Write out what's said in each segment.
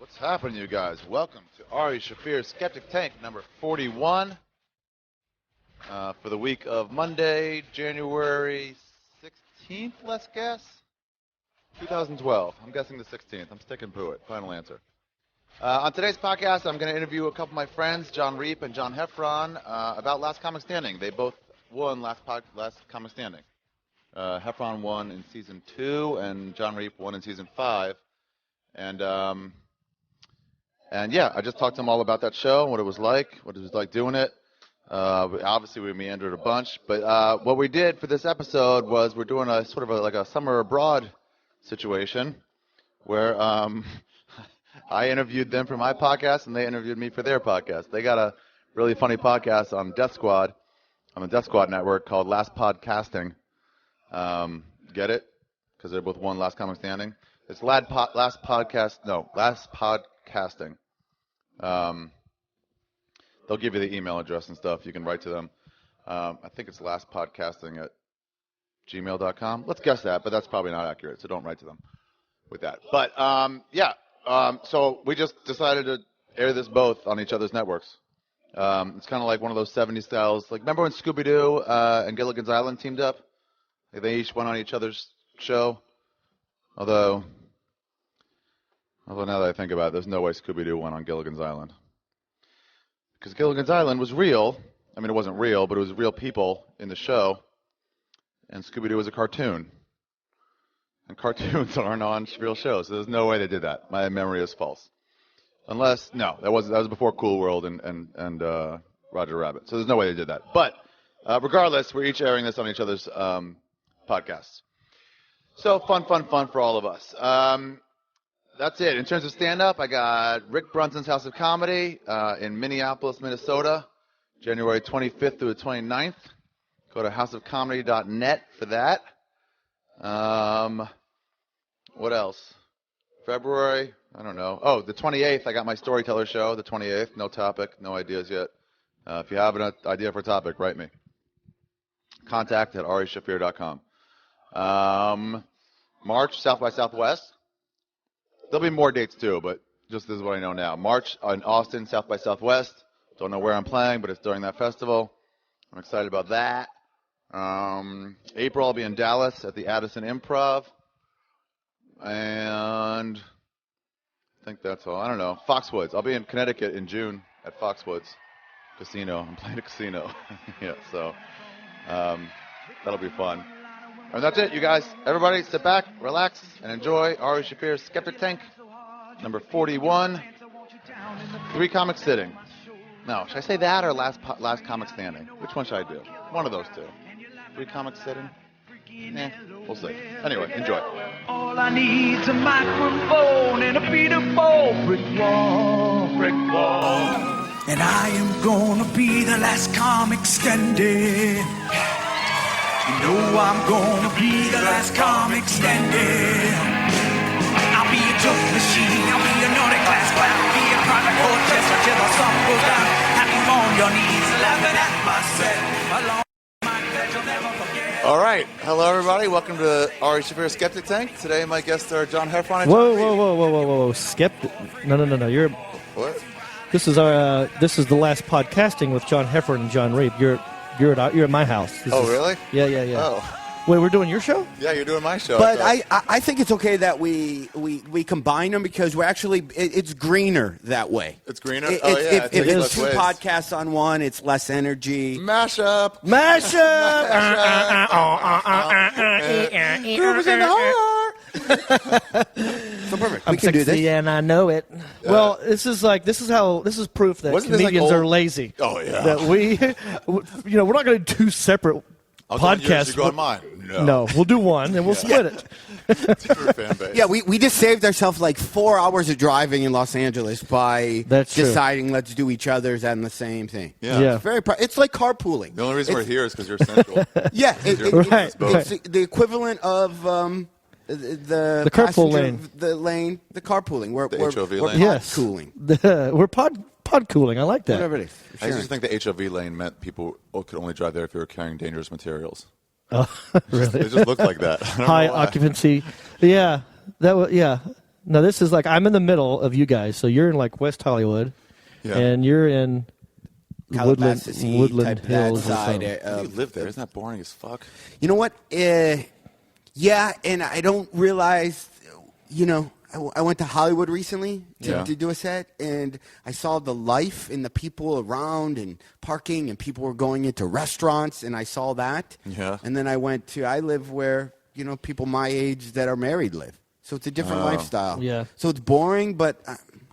What's happening, you guys? Welcome to Ari Shaffir Skeptic Tank number 41 for the week of Monday, January 16th, let's guess? 2012. I'm guessing the 16th. I'm sticking to it. Final answer. On today's podcast, I'm going to interview a couple of my friends, Jon Reep and Jon Heffron, about Last Comic Standing. They both won Last Comic Standing. Heffron won in Season 2, and Jon Reep won in Season 5. And yeah, I just talked to them all about that show, what it was like doing it. Obviously, we meandered a bunch, but what we did for this episode was we're doing a sort of like a summer abroad situation where I interviewed them for my podcast and they interviewed me for their podcast. They got a really funny podcast on Death Squad, on the Death Squad network called Last Podcasting. Get it? Because they're both one Last Comic Standing. It's Last Podcasting. They'll give you the email address and stuff. You can write to them. I think it's lastpodcasting@gmail.com. Let's guess that, but that's probably not accurate, so don't write to them with that. But, so we just decided to air this both on each other's networks. It's kind of like one of those 70s styles. Like, remember when Scooby-Doo and Gilligan's Island teamed up? They each went on each other's show. Although now that I think about it, there's no way Scooby-Doo went on Gilligan's Island. Because Gilligan's Island was real. I mean, it wasn't real, but it was real people in the show. And Scooby-Doo was a cartoon. And cartoons aren't on real shows, so there's no way they did that. My memory is false. Unless, no, that was before Cool World and Roger Rabbit. So there's no way they did that. But regardless, we're each airing this on each other's podcasts. So fun for all of us. That's it. In terms of stand-up, I got Rick Brunson's House of Comedy in Minneapolis, Minnesota, January 25th through the 29th. Go to houseofcomedy.net for that. What else? February? I don't know. Oh, the 28th, I got my Storyteller show, the 28th. No topic, no ideas yet. If you have an idea for a topic, write me. Contact@arishafir.com. March, South by Southwest. There'll be more dates too, but just this is what I know now. March in Austin, South by Southwest. Don't know where I'm playing, but it's during that festival. I'm excited about that. April, I'll be in Dallas at the Addison Improv. And I think that's all. I don't know. Foxwoods. I'll be in Connecticut in June at Foxwoods Casino. I'm playing a casino. Yeah, so that'll be fun. And that's it, you guys. Everybody, sit back, relax, and enjoy Ari Shaffir Skeptic Tank, number 41. 3 comic sitting. No, should I say that or last comic standing? Which one should I do? One of those two. 3 comic sitting? We'll see. Anyway, enjoy. All I need's a microphone and a beautiful brick wall. And I am gonna be the last comic standing. You know I'm gonna be the last comic standing. I'll be a joke machine, I'll be a naughty class clown, I'll be a private orchestra till the sun goes down. Happy on your knees, laughing at myself. Along my bed, you'll never forget. All right. Hello, everybody. Welcome to Ari Shaffir Skeptic Tank. Today, my guests are Jon Heffron and Jon Reep. Whoa. Skeptic. No. You're. What? This is the last podcasting with Jon Heffron and Jon Reep. You're at my house. Really? Yeah. Oh. Wait, we're doing your show? Yeah, you're doing my show. But I think it's okay that we combine them because we're actually it's greener that way. It's greener? If it's it's 2 podcasts on one, it's less energy. Mash up. Mash up. Groove is in the heart. So perfect. I'm we can do sexy this. and I know it. Well, this is proof that comedians are lazy. Oh yeah. That we're not going to do 2 separate podcasts. You go on mine. No, we'll do one and we'll split it. Different fan base. Yeah, we just saved ourselves like 4 hours of driving in Los Angeles by deciding let's do each other's and the same thing. Yeah. It's very it's like carpooling. The only reason we're here is because you're central. Yeah, Right. it's the equivalent of the carpool lane. The carpooling. We're HOV lane. Yes. cooling. We're pod cooling. I like that. Whatever it is. I used to think the HOV lane meant people could only drive there if you were carrying dangerous materials. Oh, really? It just looked like that. High occupancy. Yeah. No, this is like I'm in the middle of you guys. So you're in like West Hollywood, and you're in Woodland Hills. You live there. Isn't that boring as fuck? You know what? Yeah, and I don't realize, I went to Hollywood recently to do a set, and I saw the life and the people around and parking, and people were going into restaurants, and I saw that. Yeah. And then I live where, people my age that are married live. So it's a different lifestyle. Yeah. So it's boring, but...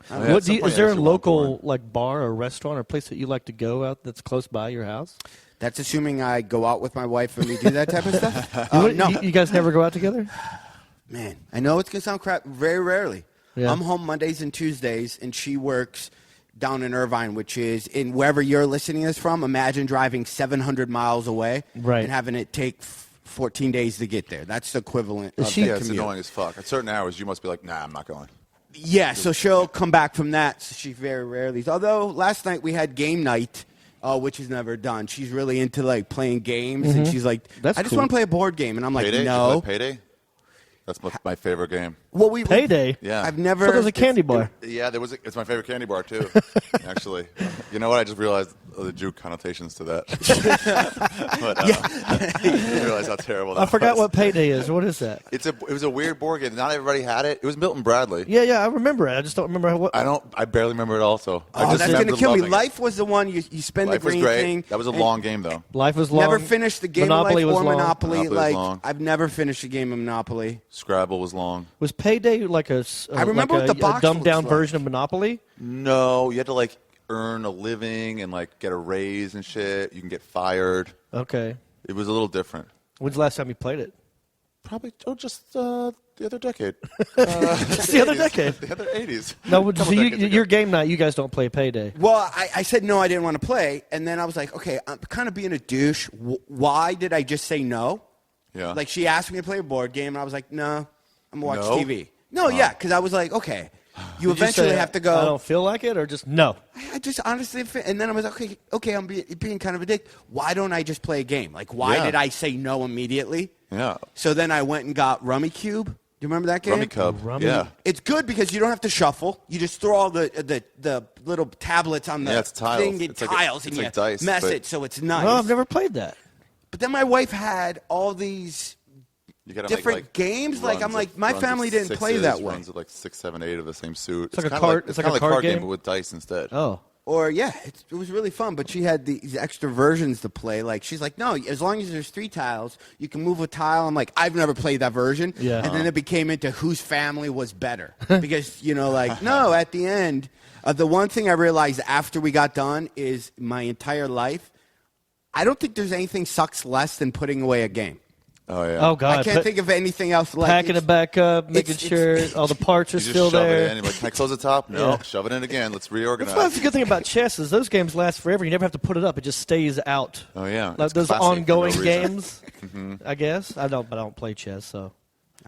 is there a local like bar or restaurant or place that you like to go out that's close by your house? That's assuming I go out with my wife and we do that type of stuff? No. You guys never go out together? Man, I know it's going to sound crap. Very rarely. Yeah. I'm home Mondays and Tuesdays, and she works down in Irvine, which is in wherever you're listening to this from. Imagine driving 700 miles away and having it take 14 days to get there. That's the equivalent of the commute. It's annoying as fuck. At certain hours, you must be like, nah, I'm not going. Yeah, so she'll come back from that. So she very rarely. Although last night we had game night, which is never done. She's really into like playing games, and she's like, That's I just cool. want to play a board game. And I'm like, Payday? no. Payday? That's my favorite game. Well, Payday? Yeah. I've never. So there's a candy bar. It's my favorite candy bar, too, actually. You know what? I just realized the Jew connotations to that. But, I didn't realize how terrible that was. I forgot what Payday is. What is that? It was a weird board game. Not everybody had it. It was Milton Bradley. Yeah, I remember it. I just don't remember what. I barely remember it also. That's going to kill me. Life was the one you spend Life the green was great. thing. That was a long game, though. Life was long. Never finished the game Monopoly of Life was or long. Monopoly. Monopoly was long. I've never finished a game of Monopoly. Scrabble was long. Was Payday like a remember what the box dumbed down looks like. version of Monopoly? No, you had to like earn a living and like get a raise and shit. You can get fired. Okay. It was a little different. When's the last time you played it? Probably just the other decade. Just the other decade. The other 80s. No, so your game night, you guys don't play Payday. Well, I said no, I didn't want to play, and then I was like, okay, I'm kind of being a douche. Why did I just say no? Yeah. Like she asked me to play a board game, and I was like, no, I'm gonna watch No? TV. No, yeah, because I was like, okay, you eventually have to go. I don't feel like it, or just no. I just honestly, and then I was like, okay, I'm being kind of a dick. Why don't I just play a game? Like, why did I say no immediately? Yeah. So then I went and got Rummy Cube. Do you remember that game? Rummy Cub. Yeah. It's good because you don't have to shuffle. You just throw all the little tablets on the it's tiles. thing in It's like tiles, it's and like you dice, mess but- it so it's nice. No, I've never played that. But then my wife had all these You gotta different make, like, games. Like I'm runs like, of- my runs family of didn't play sixes, that way. Runs of like 6, 7, 8 of the same suit. It's like a kinda card- It's it's like kind a of like card card game? but with dice instead. Oh. Or it was really fun. But she had these extra versions to play. Like she's like, no, as long as there's 3 tiles, you can move a tile. I'm like, I've never played that version. Yeah. And then it became into whose family was better because no. At the end, the one thing I realized after we got done is my entire life, I don't think there's anything sucks less than putting away a game. Oh yeah. Oh God. I can't think of anything else like packing it back up, making sure all the parts are You just still shove there. it in. You're like, can I close the top? No. Yeah. Shove it in again. Let's reorganize. That's the good thing about chess is those games last forever. You never have to put it up; it just stays out. Oh yeah. Like It's those classy for no ongoing reason. games. I guess I don't play chess, so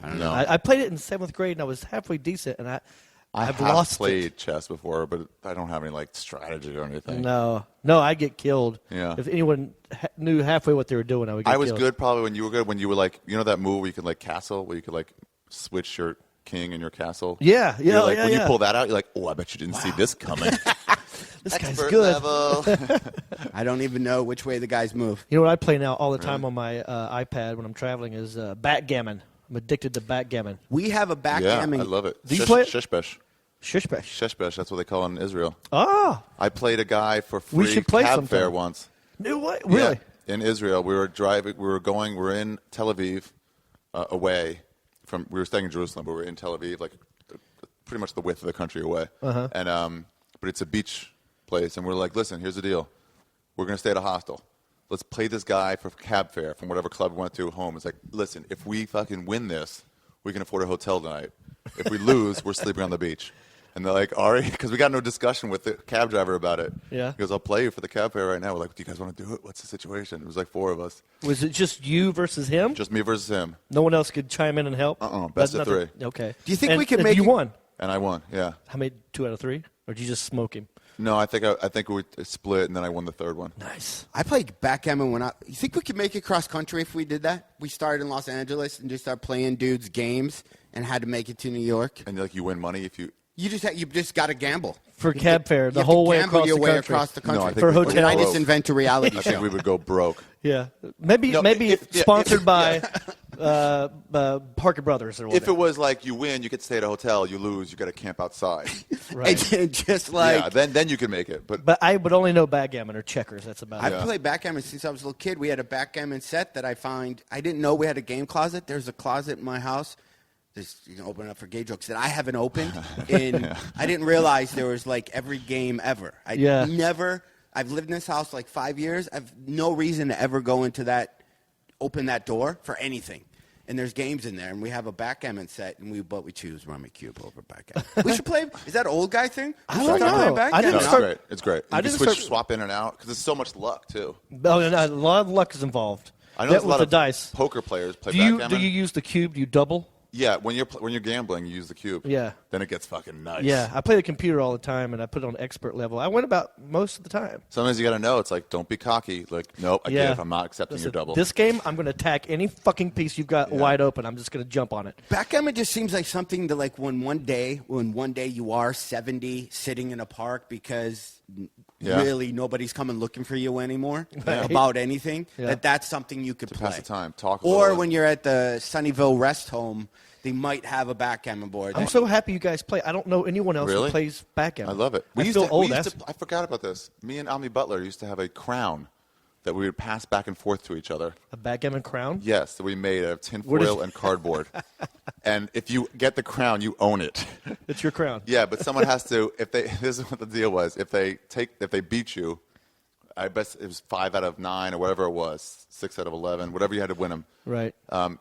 I don't know. I played it in 7th grade and I was halfway decent, and I've have lost played chess before, but I don't have any like strategy or anything. No, I get killed. Yeah. If anyone knew halfway what they were doing, I would get I was killed. good probably when you were good. When you were like, that move where you could like castle, where you could like switch your king and your castle. Yeah. You're like, yeah, when yeah. you pull that out, you're like, oh, I bet you didn't see this coming. This guy's Expert good. level. I don't even know which way the guys move. You know what I play now all the time on my iPad when I'm traveling is backgammon. I'm addicted to backgammon. We have a Yeah, backgammon. I love it. Do you play it? Shishbesh. Shishbesh. Shishbesh, that's what they call it in Israel. Ah, I played a guy for We free should play cab sometime. fare once. no way, really? Yeah, in Israel. We were driving. We were in Tel Aviv, away from. We were staying in Jerusalem, but we were in Tel Aviv, like pretty much the width of the country away. Uh-huh. And but it's a beach place, and we're like, listen, here's the deal. We're gonna stay at a hostel. Let's play this guy for cab fare from whatever club we went to home. It's like, listen, if we fucking win this, we can afford a hotel tonight. If we lose, we're sleeping on the beach. And they're like, Ari, because we got no discussion with the cab driver about it. Yeah. He goes, I'll play you for the cab fare right now. We're like, do you guys want to do it? What's the situation? It was like 4 of us. Was it just you versus him? Just me versus him. No one else could chime in and help? Best of That's 3. nothing- Okay. Do you think And we could make you it- won? And I won, yeah. How many? 2 out of 3? Or did you just smoke him? No, I think we split, and then I won the third one. Nice. I played backgammon you think we could make it cross country if we did that? We started in Los Angeles and just started playing dudes games and had to make it to New York. And you win money if you... You just got to gamble. For cab fare, the whole way across the country. Across the country. No, I think For we'd go hotel. I just broke. invent a reality I show. think we would go broke. Yeah. Maybe sponsored by Parker Brothers or whatever. If it was like you win, you could stay at a hotel. You lose, you got to camp outside. Right. And just like then you can make it. But I would only know backgammon or checkers. That's about it. I've played backgammon since I was a little kid. We had a backgammon set that I found. I didn't know we had a game closet. There's a closet in my house. You can open it up for gay jokes that I haven't opened. And I didn't realize there was like every game ever. I've lived in this house like 5 years. I've no reason to ever go into open that door for anything. And there's games in there, and we have a backgammon set, but we choose Rummy Cube over backgammon. We should play. Is that an old guy thing? I don't know. It's great. You can swap in and out because there's so much luck too. Oh, no, a lot of luck is involved. I know there's a lot of dice. Poker players play backgammon. Do you use the cube? Do you double? Yeah, when you're gambling, you use the cube. Yeah. Then it gets fucking nice. Yeah, I play the computer all the time, and I put it on expert level. I win about most of the time. Sometimes you got to know. It's like, don't be cocky. Like, nope, I give. I'm not accepting your double. This game, I'm going to attack any fucking piece you've got wide open. I'm just going to jump on it. Backgammon just seems like something that, like, when one day you are 70 sitting in a park because really nobody's coming looking for you anymore about anything, that's something you could play. Pass the time. Talk. Or when you're at the Sunnyvale rest home, they might have a backgammon board. I'm so happy you guys play. I don't know anyone else who plays backgammon. I love it. I forgot about this. Me and Ami Butler used to have a crown that we would pass back and forth to each other. A backgammon crown? Yes, that we made out of tinfoil and cardboard. And if you get the crown, you own it. It's your crown. Yeah, but someone has to. This is what the deal was. If they beat you, I bet it was 5 out of 9 or whatever it was, 6 out of 11, whatever you had to win them. Right.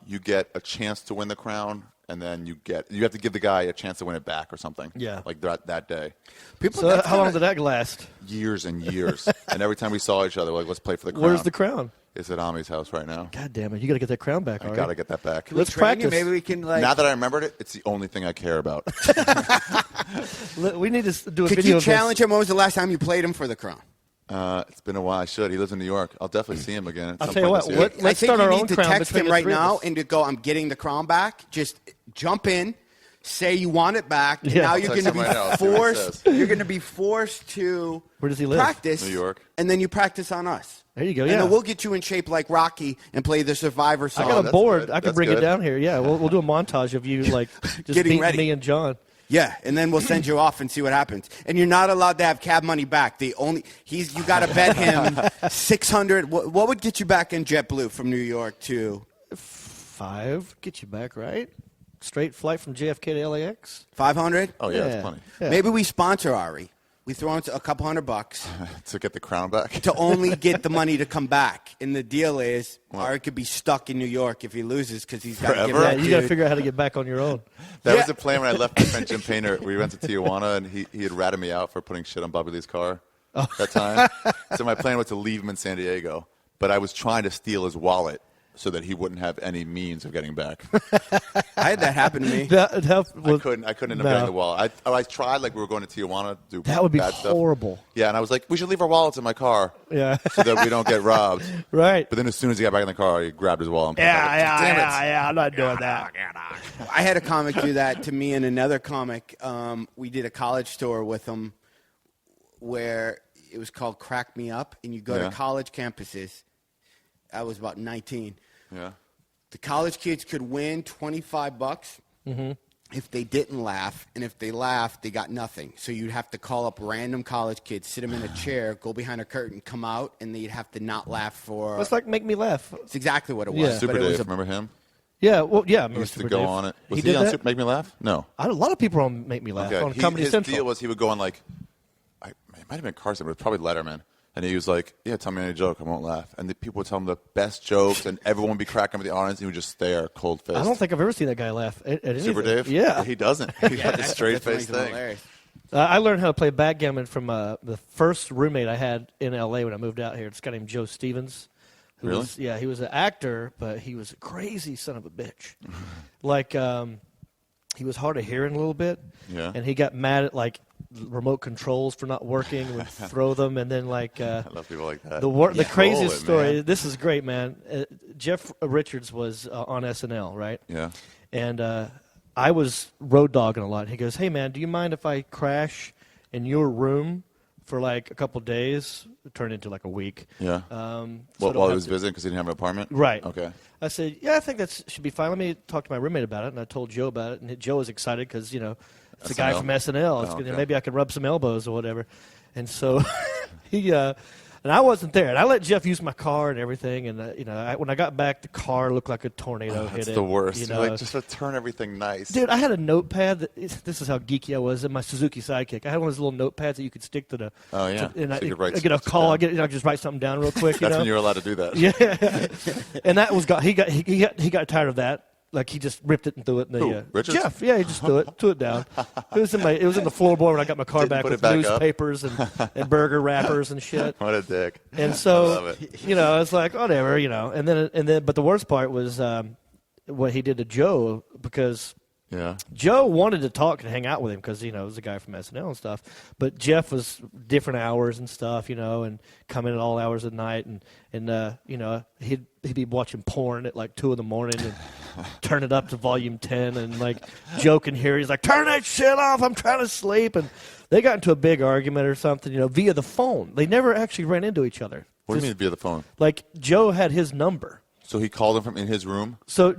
You get a chance to win the crown, and then you have to give the guy a chance to win it back or something. Yeah. Like that day. How long did that last? Years and years. And every time we saw each other, we're like, let's play for the crown. Where's the crown? It's at Ami's house right now. God damn it! You got to get that crown back. I got to get that back. Let's practice. Maybe we can Now that I remembered it, it's the only thing I care about. We need to do a Could video. you challenge him? When was the last time you played him for the crown? It's been a while. I should. He lives in New York. I'll definitely see him again. I'll tell you what. Let's start our own crown. I think you need to text him right now and to go, I'm getting the crown back. Just jump in, say you want it back. And now you're going to be forced. You're going to be forced to Where does he live? practice. New York. And then you practice on us. There you go. And Yeah. then we'll get you in shape like Rocky and play the Survivor song. I got a board. good. I can That's bring it good. down here. Yeah, we'll do a montage of you like just Getting beating ready. me and John. Yeah, and then we'll send you off and see what happens. And you're not allowed to have cab money back. You got to bet him $600. What would get you back in JetBlue from New York to 5 get you back, right? Straight flight from JFK to LAX. 500? Oh yeah, that's funny. Yeah. Maybe we sponsor Ari. We throw in a couple $100 To get the crown back. to only get the money to come back. And the deal is Ari could be stuck in New York if he loses because he's got to give Forever? that You got to dude- figure out how to get back on your own. That was the plan when I left my friend Jim Painter. We went to Tijuana, and he had ratted me out for putting shit on Bobby Lee's car that time. So my plan was to leave him in San Diego, but I was trying to steal his wallet so that he wouldn't have any means of getting back. I had that happen to me. I couldn't end up getting the wallet. I tried, like we were going to Tijuana to do That would be bad horrible. Stuff. Yeah, and I was like, we should leave our wallets in my car Yeah. so that we don't get robbed. Right. But then as soon as he got back in the car, he grabbed his wallet. And Yeah, I'm not doing that. I had a comic do that to me and another comic. We did a college tour with him where it was called Crack Me Up, and you go to college campuses. I was about 19. Yeah. The college kids could win $25 if they didn't laugh, and if they laughed, they got nothing. So you'd have to call up random college kids, sit them in a chair, go behind a curtain, come out, and they'd have to not laugh for. It's like Make Me Laugh. It's exactly what it was. Yeah. but Super it was Dave, remember him? Yeah, well, yeah. He used to Super go Dave. on it. Was He he did on that? Super Make Me Laugh? No. A lot of people on Make Me Laugh on Comedy his Central. deal was he would go on like, it might have been Carson, but it was probably Letterman. And he was like, yeah, tell me any joke, I won't laugh. And the people would tell him the best jokes, and everyone would be cracking with the audience, and he would just stare cold-faced. I don't think I've ever seen that guy laugh at anything. Super Dave? Yeah. He doesn't. He's got the straight-faced thing. hilarious. I learned how to play backgammon from the first roommate I had in L.A. when I moved out here. This guy named Joe Stevens. Really? He was an actor, but he was a crazy son of a bitch. Like, he was hard of hearing a little bit. Yeah. And he got mad at like remote controls for not working and would throw them, and then like I love people like that. the craziest Roll it, story. man. This is great, man. Jeff Richards was on SNL, right? Yeah. And I was road dogging a lot. He goes, "Hey man, do you mind if I crash in your room for like a couple days?" It turned into like a week. Yeah. So While he was visiting because he didn't have an apartment? Right. Okay. I said, "Yeah, I think that should be fine. Let me talk to my roommate about it." And I told Joe about it, and Joe was excited because it's a guy from SNL. It's gonna, maybe I could rub some elbows or whatever. And so he and I wasn't there, and I let Jeff use my car and everything. And when I got back, the car looked like a tornado hit it. It's the worst. You're like, just to turn everything nice. Dude, I had a notepad. This is how geeky I was in my Suzuki Sidekick. I had one of those little notepads that you could stick to the. Oh yeah. And so you could write I get a call. down. I just write something down real quick. That's when you were allowed to do that. Yeah. And that was he got tired of that. Like he just ripped it and threw it in the Richards? Jeff. Yeah, he just threw it down. It was in the floorboard when I got my car back with newspapers and burger wrappers and shit. What a dick. And so I love it. it's like whatever, and then but the worst part was what he did to Joe, because Yeah. Joe wanted to talk and hang out with him because, it was a guy from SNL and stuff. But Jeff was different hours and stuff, and come in at all hours of the night. And he'd be watching porn at like 2 in the morning and turn it up to volume 10 and like joking here. He's like, "Turn that shit off. I'm trying to sleep." And they got into a big argument or something, via the phone. They never actually ran into each other. What do you mean via the phone? Like Joe had his number. So he called him from in his room? So,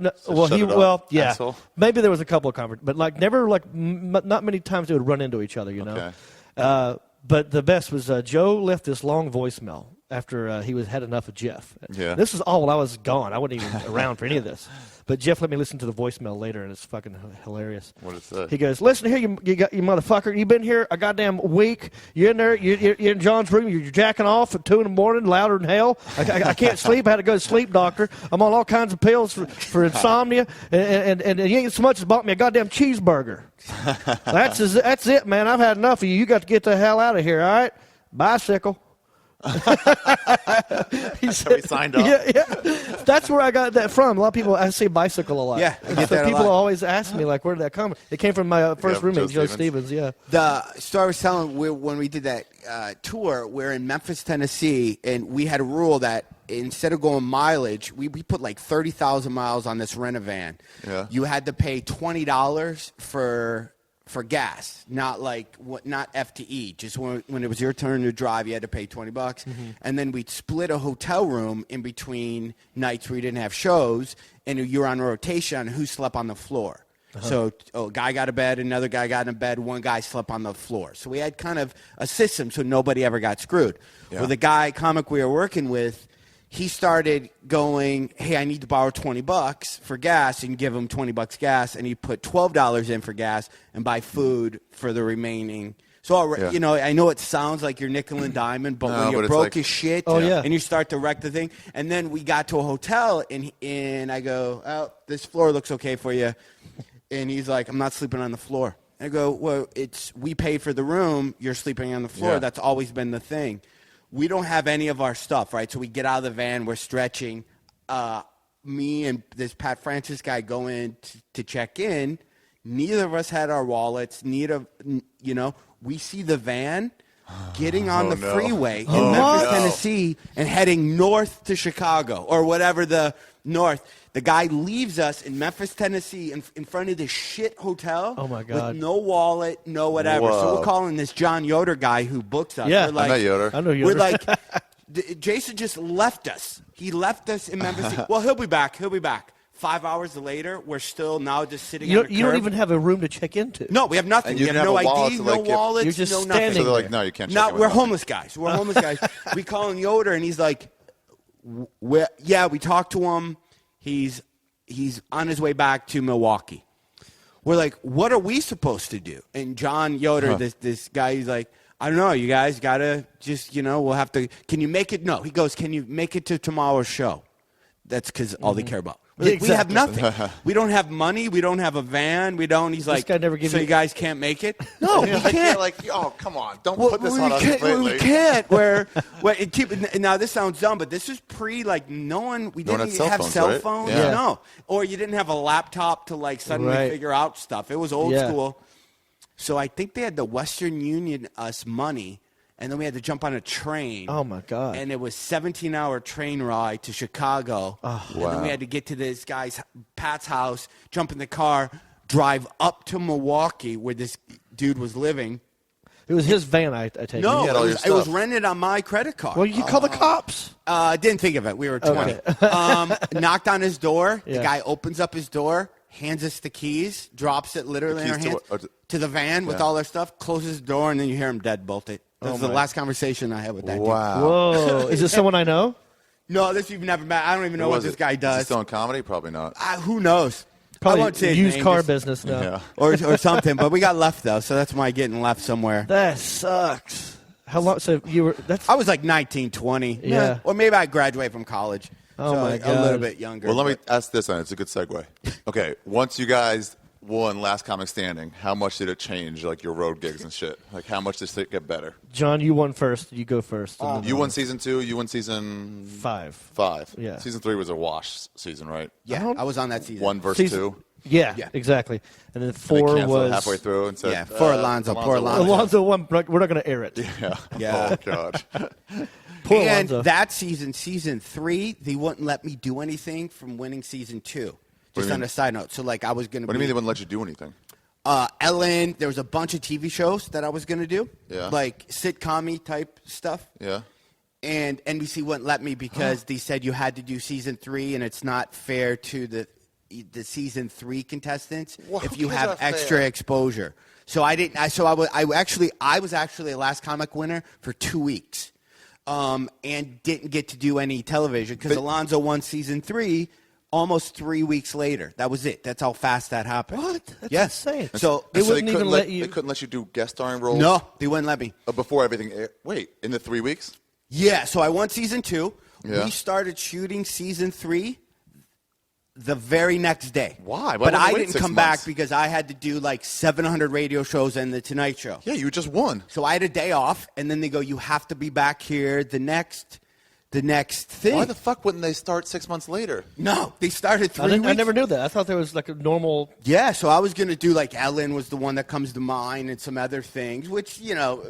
yeah. Asshole. Maybe there was a couple of conversations, but like never, not many times they would run into each other, Okay. But the best was Joe left this long voicemail after he had enough of Jeff. Yeah. This was all while I was gone. I wasn't even around for any of this. But Jeff let me listen to the voicemail later, and it's fucking hilarious. What is that? He goes, "Listen here, you motherfucker. You been here a goddamn week. You're in there. You're in John's room. You're jacking off at 2 in the morning, louder than hell. I can't sleep. I had to go to the sleep doctor. I'm on all kinds of pills for insomnia, and you ain't so much as bought me a goddamn cheeseburger. That's it, man. I've had enough of you. You got to get the hell out of here, all right? Bicycle." He signed up. Yeah. That's where I got that from. A lot of people, I say bicycle a lot. Yeah, I get so that a people lot. always ask me, like, where did that come from? It came from my first roommate, Joe Stevens. Stevens, yeah. The story I was telling, when we did that tour, we're in Memphis, Tennessee, and we had a rule that instead of going mileage, we put like 30,000 miles on this rent-a-van. Yeah. You had to pay $20 for gas, not FTE. Just when it was your turn to drive, you had to pay $20. Mm-hmm. And then we'd split a hotel room in between nights where we didn't have shows, and you're on rotation on who slept on the floor. Uh-huh. So a guy got a bed, another guy got in a bed, one guy slept on the floor. So we had kind of a system so nobody ever got screwed. Yeah. Well, the comic we were working with, he started going, "Hey, I need to borrow $20 for gas," and give him $20 gas, and he put $12 in for gas and buy food for the remaining. So, I know it sounds like you're nickel and diamond, but when you're broke as shit, and you start to wreck the thing. And then we got to a hotel, and I go, "Oh, this floor looks okay for you," and he's like, "I'm not sleeping on the floor." And I go, "Well, we paid for the room. You're sleeping on the floor. Yeah. That's always been the thing." We don't have any of our stuff, right? So we get out of the van, we're stretching. Me and this Pat Francis guy go in to check in. Neither of us had our wallets. We see the van getting on the freeway in Memphis, Tennessee, and heading north to Chicago or whatever the north. The guy leaves us in Memphis, Tennessee, in front of this shit hotel. Oh, my God. With no wallet, no whatever. Whoa. So we're calling this John Yoder guy who books us. Yeah. We're like, I know Yoder. I know Yoder. We're like, Jason just left us. He left us in Memphis. Well, he'll be back. 5 hours later, we're still now just sitting on the curb. You don't even have a room to check into. No, we have nothing. And you We have didn't no have a wallet ID, to, no like, wallets, You're just no standing nothing. So they're like, "No, you can't check in with We're us." homeless guys. We call him Yoder, and he's like, we talked to him. He's on his way back to Milwaukee. We're like, what are we supposed to do? And John Yoder, this guy, he's like, "I don't know. You guys got to just, we'll have to. Can you make it?" No. He goes, "Can you make it to tomorrow's show?" That's because all they care about. Like, we have nothing. We don't have money. We don't have a van. We don't. He's like, guy never gives so you- you guys can't make it? No, we You're can't. like, oh, come on. Don't put this on us We completely. can't. Now this sounds dumb, but this is pre like no one. We No one didn't had cell have phones, cell right? phones. Yeah. No, or you didn't have a laptop to like suddenly Right. figure out stuff. It was old Yeah. school. So I think they had the Western Union us money, and then we had to jump on a train. Oh my God. And it was 17-hour train ride to Chicago. And then Wow. we had to get to this guy's Pat's house, jump in the car, drive up to Milwaukee where this dude was living. It was his van, I take No, it. had all your it was stuff. rented on my credit card. Well, you call the cops. Didn't think of it. We were 20. Knocked on his door. The Yeah. guy opens up his door, hands us the keys, drops it literally in The our keys to hands what? to the van with Yeah. all our stuff, closes the door, and then you hear him deadbolt it. This is the last conversation I had with that dude. Wow. Whoa. Is this someone I know? No, this you've never met. I don't even know what this guy Is he does. still in comedy? Probably not. Who knows? I Probably won't say his used name, car just- business now. Yeah. or something. But we got left though, so that's my getting left somewhere. That sucks. How long? So you were? That's. I was like 19, 20. Yeah. Or maybe I graduated from college. Oh, so my like a God. little bit younger. Well, let me but- ask this, and it's a good segue. Okay, once you guys won Last Comic Standing, how much did it change, like your road gigs and shit? Like, how much did it get better? John, you won first. You go first. And then You won season 2. You won season 5. 5. Yeah. Season 3 was a wash season, right? Yeah, I was on that season. 1 versus Season- 2. Yeah, Yeah. exactly. And then And they 4 canceled was halfway through and said, Yeah, for Alonzo, poor won. Alonzo. Alonzo won. We're not going to air it. Yeah. Yeah. Oh God. Poor And Alonzo. that season 3, they wouldn't let me do anything from winning season 2. do Just you on mean? a side note. So, like, I was going to What be... do you mean they wouldn't let you do anything? Ellen, there was a bunch of TV shows that I was going to do. Yeah. Like sitcom-y type stuff. Yeah. And NBC wouldn't let me because they said you had to do season 3, and it's not fair to the season 3 contestants Well, if you who have cares about extra fair? exposure. So I didn't. I was actually a Last Comic winner for 2 weeks, and didn't get to do any television because Alonzo won season 3 almost 3 weeks later. That was it. That's how fast that happened. What? That's Yeah. insane. So They So wouldn't couldn't even let you. They couldn't let you do guest starring roles. no, they wouldn't let me. Before everything aired. Wait, in the 3 weeks? Yeah, so I won season 2. Yeah. We started shooting season 3 the very next day. Why? Why But wouldn't I you wait didn't 6 come months? back because I had to do like 700 radio shows and the Tonight Show. Yeah, you just won. So I had a day off, and then they go, you have to be back here the next thing. Why the fuck wouldn't they start 6 months later? No, they started 3 weeks. I never knew that. I thought there was like a normal. Yeah, so I was going to do like Ellen was the one that comes to mind and some other things, which,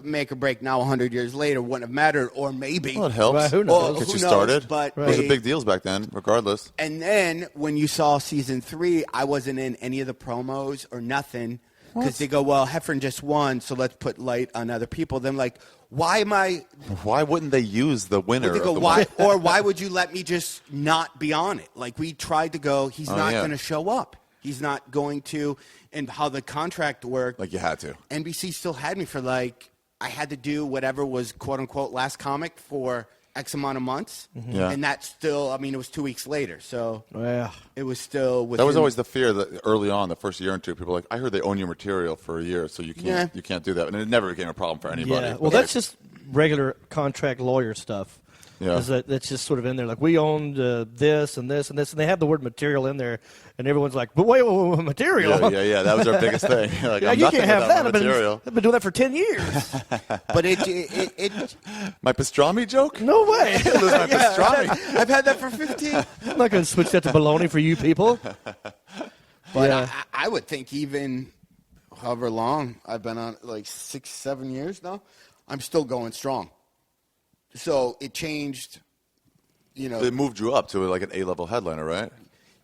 make or break now 100 years later wouldn't have mattered, or maybe. Well, it helps. Well, who knows? Get Who you knows, started. but Those they- are big deals back then, regardless. And then when you saw season 3, I wasn't in any of the promos or nothing because they go, well, Heffron just won, so let's put light on other people. Then like, why am I? Why wouldn't they use the winner? They go, of the why? one? Or why would you let me just not be on it? Like we tried to go, he's not yeah. going to show up. He's not going to, and how the contract worked. Like you had to. NBC still had me for like I had to do whatever was quote unquote Last Comic for X amount of months, Yeah. and that's still. I mean, it was 2 weeks later, so Yeah. it was still. That was within- always the fear that early on, the first year or two, people were like, I heard they own your material for a year, so you can't you can't do that. And it never became a problem for anybody. Yeah. Well, that's just regular contract lawyer stuff. Yeah. Is that's just sort of in there. Like we owned this and this and this, and they have the word material in there, and everyone's like, "But wait, material? Yeah. That was our biggest thing. Like, Yeah, I'm you nothing can't have without that. my material. I've been doing that for 10 years. But it My pastrami joke? No way. Lose my pastrami. I've had that for 15. I'm not going to switch that to baloney for you people. But Yeah. I would think even however long I've been on, like 6-7 years now, I'm still going strong. So it changed, It moved you up to like an A-level headliner, right?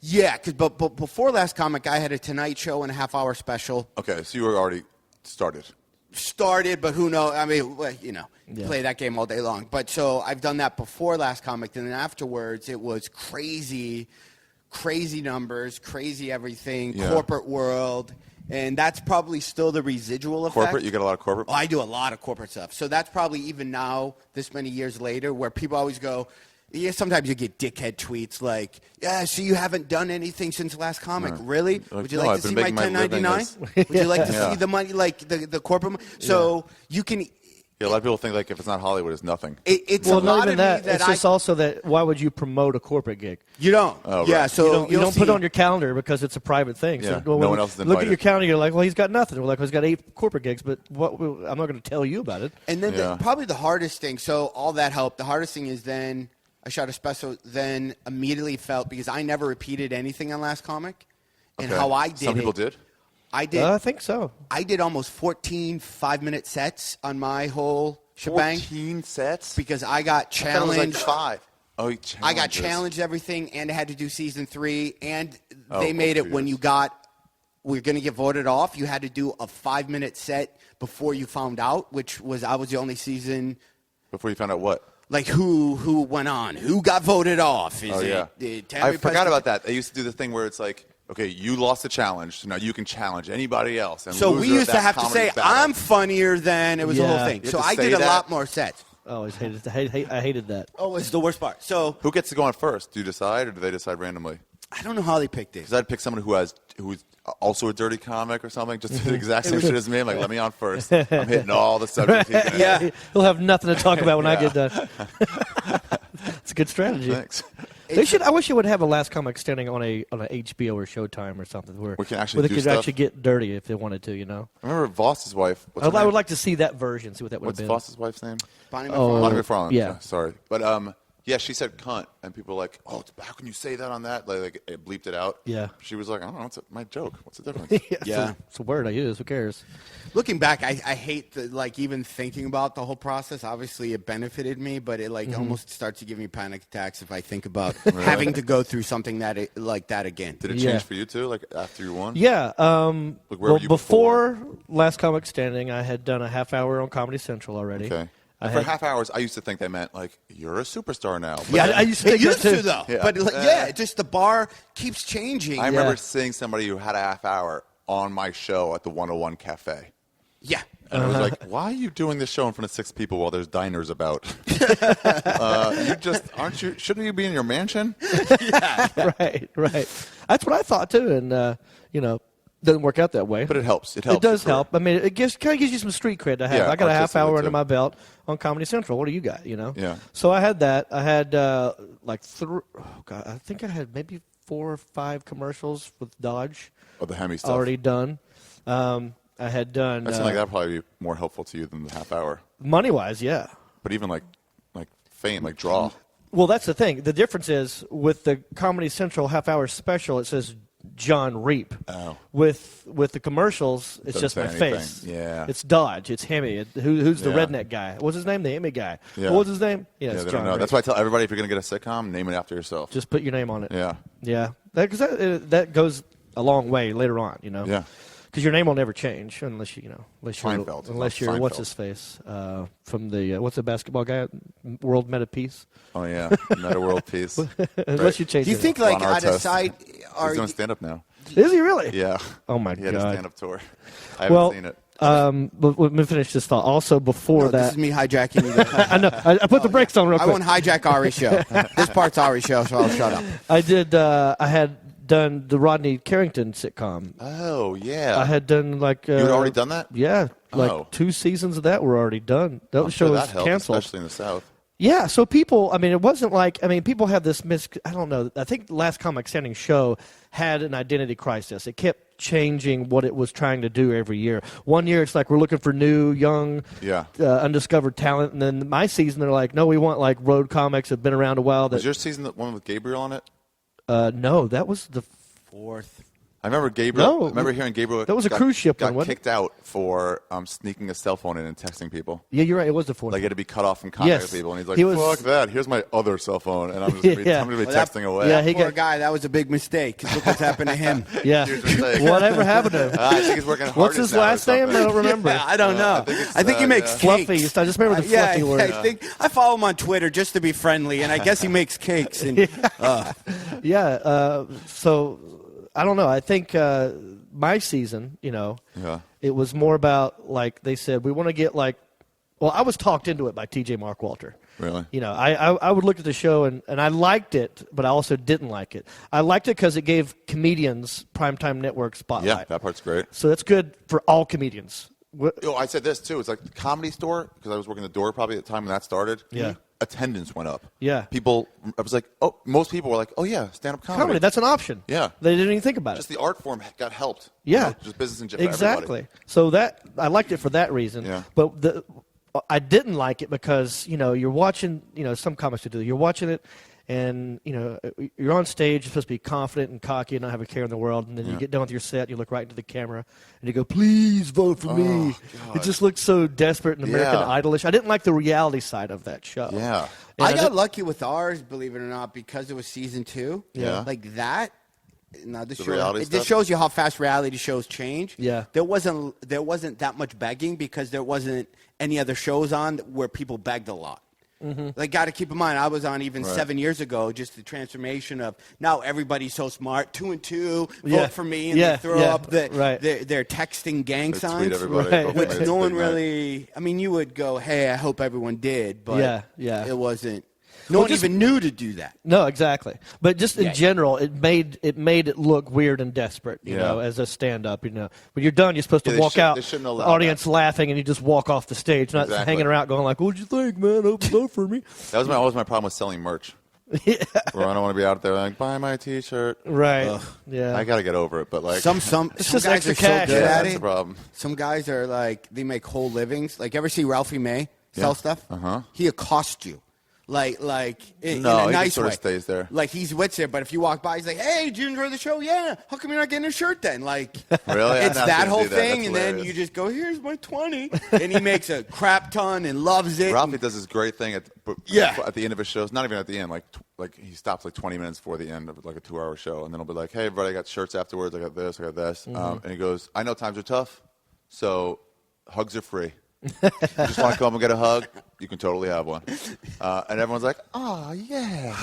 Yeah, but before Last Comic, I had a Tonight Show and a half-hour special. Okay, so you were already started. Started, but who knows? I mean, Yeah. play that game all day long. But so I've done that before Last Comic, and then afterwards it was crazy numbers, crazy everything, Yeah. corporate world, and that's probably still the residual effect. Corporate? You got a lot of corporate? Oh, I do a lot of corporate stuff. So that's probably even now, this many years later, where people always go, yeah, sometimes you get dickhead tweets like, yeah, so you haven't done anything since Last Comic. Right. Really? Like, Would you no, like I've to see been my making my living 1099? as- Would you like to Yeah. see the money, like the corporate money? So you can Yeah, a lot of people think like if it's not Hollywood, it's nothing. It's well, a not lot even of that. me that it's just also that why would you promote a corporate gig? You don't. Oh, right. Yeah, so you don't put it on your calendar because it's a private thing. Yeah, So, no one else is look invited. at your calendar. You're like, well, he's got nothing. We're like, well, he's got 8 corporate gigs, but I'm not going to tell you about it. And then probably the hardest thing. So all that helped. The hardest thing is then I shot a special. Then immediately felt because I never repeated anything on Last Comic, and how I did. Some people did. I did. I think so. I did almost 14 5-minute sets on my whole shebang 14 sets because I got I thought it was challenged. like 5. Oh, I got challenged everything, and I had to do season 3, and Oh, they made it 2 when years. we're going to get voted off. You had to do a 5-minute set before you found out, which was I was the only season. Before you found out what? Like who went on, who got voted off? Is Yeah. I forgot about that. They used to do the thing where it's like, okay, you lost the challenge, so now you can challenge anybody else. And So we loser of used to that have to comedy say, battle. I'm funnier than it was the whole Yeah. thing. You So have to I say did a that? lot more sets. I always hated. I hated that. Oh, it's the worst part. So Who gets to go on first? Do you decide, or do they decide randomly? I don't know how they picked it. Because I'd pick someone who's also a dirty comic or something, just do the exact same shit as me. I'm like, let me on first. I'm hitting all the subjects. He's gonna Yeah. He'll have nothing to talk about when I Yeah. get done. It's a good strategy. Thanks. They should. I wish they would have a Last Comic Standing on a HBO or Showtime or something where We can actually where do they could stuff. actually get dirty if they wanted to. You know, I remember Voss's wife. What's her I name? would like to see that version. See what that would What's have been. Voss's wife's name? Bonnie Oh. McFarlane. Bonnie McFarlane. yeah. Sorry. But yeah, she said cunt, and people were like, oh, how can you say that on that? Like it bleeped it out. Yeah. She was like, I don't know, it's my joke. What's the difference? Yeah. It's a word I use. Who cares? Looking back, I hate like even thinking about the whole process. Obviously, it benefited me, but it like almost starts to give me panic attacks if I think about having to go through something like that again. Did it Yeah. change for you too, like after you won? Yeah. Like, where were you before Last Comic Standing, I had done a half hour on Comedy Central already. Okay. I For had- half hours, I used to think they meant like you're a superstar now. But Yeah, then I used to It think that used too. to though, Yeah. but like, just the bar keeps changing. I remember seeing somebody who had a half hour on my show at the 101 Cafe. Yeah. And I was like, why are you doing this show in front of 6 people while there's diners about? Shouldn't you be in your mansion? Right. That's what I thought too, and doesn't work out that way. But it helps. It helps. It does your career. help. I mean, it kind of gives you some street cred to have. Yeah, I got a half hour artistically, under too. my belt on Comedy Central. What do you got? Yeah. So I had that. I had I think I had maybe 4 or 5 commercials with Dodge Oh, the Hemi stuff. already done. I had done That seemed like that would probably be more helpful to you than the half hour. money wise, yeah. But even like fame, like draw. Well, that's the thing. The difference is with the Comedy Central half hour special, it says Jon Reep. Oh. With the commercials, it's Doesn't just say my anything. face. Yeah. It's Dodge. It's Hemi. Who's the Yeah. redneck guy? What's his name? The Hemi guy. Yeah. What's his name? Yeah, Yeah, it's they Jon don't know. Reep. That's why I tell everybody if you're going to get a sitcom, name it after yourself. Just put your name on it. Yeah. Yeah. Because that goes a long way later on, Yeah. Because your name will never change unless you're Seinfeld. unless you're Seinfeld. what's his face from the what's the basketball guy? World Meta Peace. Oh, yeah. Meta World Peace. Unless you change. Do you it. think like Ron on a Artest. side, He's doing stand-up now. Is he really? Yeah. Oh my He had a God. stand-up tour. I haven't Well, seen it. but let me finish this thought. Also, before no, this that, is me hijacking you guys. I know I put the brakes on real I quick. won't hijack Ari's show. This part's Ari's show, so I'll shut up. I did. I had done the Rodney Carrington sitcom. Oh, yeah. I had done like. you had already done that? Yeah, like Oh. 2 seasons of that were already done. That I'm show sure was that helped, canceled. especially in the South. Yeah, so people, I mean, it wasn't like, I mean, people have this I don't know, I think the Last Comic Standing show had an identity crisis. It kept changing what it was trying to do every year. One year it's like we're looking for new, young, Yeah. undiscovered talent, and then my season they're like, no, we want like road comics that have been around a while. Was That your season the one with Gabriel on it? No, that was the Fourth. I remember Gabriel. No. I remember hearing Gabriel. That was a cruise ship got one, wasn't it? kicked out for sneaking a cell phone in and texting people. Yeah, you're right. It was the fourth. Like, it had to be cut off from contact Yes. with people. And he's like, He was- fuck that. Here's my other cell phone. And I'm just going to be Yeah. texting that- away. yeah, he Poor got- guy, that was a big mistake. 'Cause look what's happened to him. yeah. Huge mistake. Whatever happened to him? I think he's working hard. What's his last name? I don't remember. Yeah, I don't know. I think it's, he makes Fluffy. cakes. I just remember the Yeah, fluffy word. I think I follow him on Twitter just to be friendly, and I guess he makes cakes. And Yeah. So I don't know. I think my season, Yeah. it was more about like they said we want to get like. Well, I was talked into it by T.J. Mark Walter. Really? I would look at the show and I liked it, but I also didn't like it. I liked it because it gave comedians primetime network spotlight. Yeah, that part's great. So that's good for all comedians. I said this too. It's like the Comedy Store, because I was working the door probably at the time when that started. Yeah. Attendance went up. Yeah. People, I was like, most people were like, oh yeah, stand-up comedy. That's an option. Yeah. They didn't even think about Just it. the art form got helped. Yeah. Just business and for exactly. everybody. So I liked it for that reason. Yeah. But I didn't like it because, you're watching, some comics do. You're watching it, and, you're on stage. You're supposed to be confident and cocky and not have a care in the world. And then you get done with your set. You look right into the camera, and you go, please vote for me. God. It just looks so desperate and American Idolish. I didn't like the reality side of that show. Yeah. And I got lucky with ours, believe it or not, because it was season 2. Yeah. Like that. Now this reality this stuff? shows you how fast reality shows change. Yeah. There wasn't that much begging because there wasn't any other shows on where people begged a lot. Mm-hmm. Like, got to keep in mind, I was on even 7 years ago, just the transformation of now everybody's so smart, 2 and 2, vote for me, and they throw up their texting gang They signs. tweet everybody. Right. Which Which no one really, I mean, you would go, hey, I hope everyone did, but it wasn't. No one even knew to do that. No, exactly. But just in general, it made it look weird and desperate, you know, as a stand-up, When you're done, you're supposed to walk out, the audience laughing, and you just walk off the stage, not hanging around going like, what'd you think, man? Open up for me. That was always my problem with selling merch. Yeah. Where I don't want to be out there like, buy my T-shirt. Right. Ugh. Yeah. I got to get over it, but like some it's just guys extra are cash. so good at that's it. the problem. Some guys are like, they make whole livings. Like, ever see Ralphie May sell stuff? Uh-huh. He accosts you. Like in No, a he nice just sort way. of stays there. Like, he's with you, but if you walk by, he's like, "Hey, did you enjoy the show? Yeah. How come you're not getting a shirt then?" Like, Really? it's I'm not that gonna whole do that. thing, That's and then hilarious. you just go, "Here's my 20," and he makes a crap ton and loves it. Ralphie does this great thing at the end of his shows. Not even at the end. Like he stops like 20 minutes before the end of like a 2-hour show, and then he'll be like, "Hey, everybody, I got shirts afterwards. I got this. I got this." And he goes, "I know times are tough, so hugs are free. You just want to come and get a hug? You can totally have one." And everyone's like, "Oh yeah."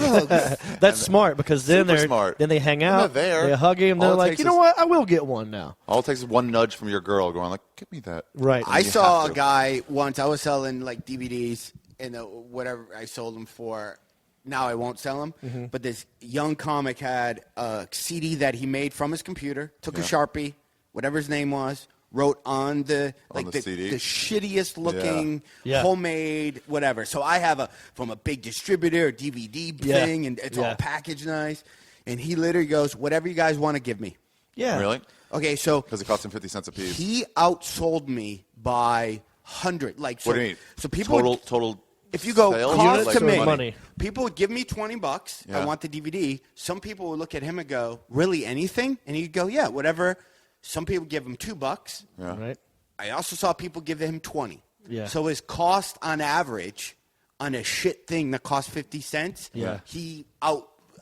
That's smart because then Super smart. then they hang out, they're there. they hug him, All they're it like, takes you know is- what, I will get one now. All it takes is one nudge from your girl going like, "Give me that." Right. I You saw have a to. guy once. I was selling like DVDs and whatever I sold them for. Now I won't sell them. Mm-hmm. But this young comic had a CD that he made from his computer. Took a Sharpie, whatever his name was, wrote on the CD? the shittiest looking Yeah. homemade whatever. So I have from a big distributor a DVD Yeah. thing, and it's Yeah. all packaged nice. And he literally goes, "Whatever you guys want to give me." Yeah. Really? Okay, so Because it costs him 50 cents a piece. he outsold me by 100. Like, so, What do you mean? So people total. if you go sales? cost Units to or me, money? people would give me $20. I Yeah. want the DVD. Some people would look at him and go, "Really, anything?" And he'd go, "Yeah, whatever." Some people give him $2. Yeah. Right. I also saw people give him 20. Yeah. So his cost on average on a shit thing that cost 50 cents, Yeah. he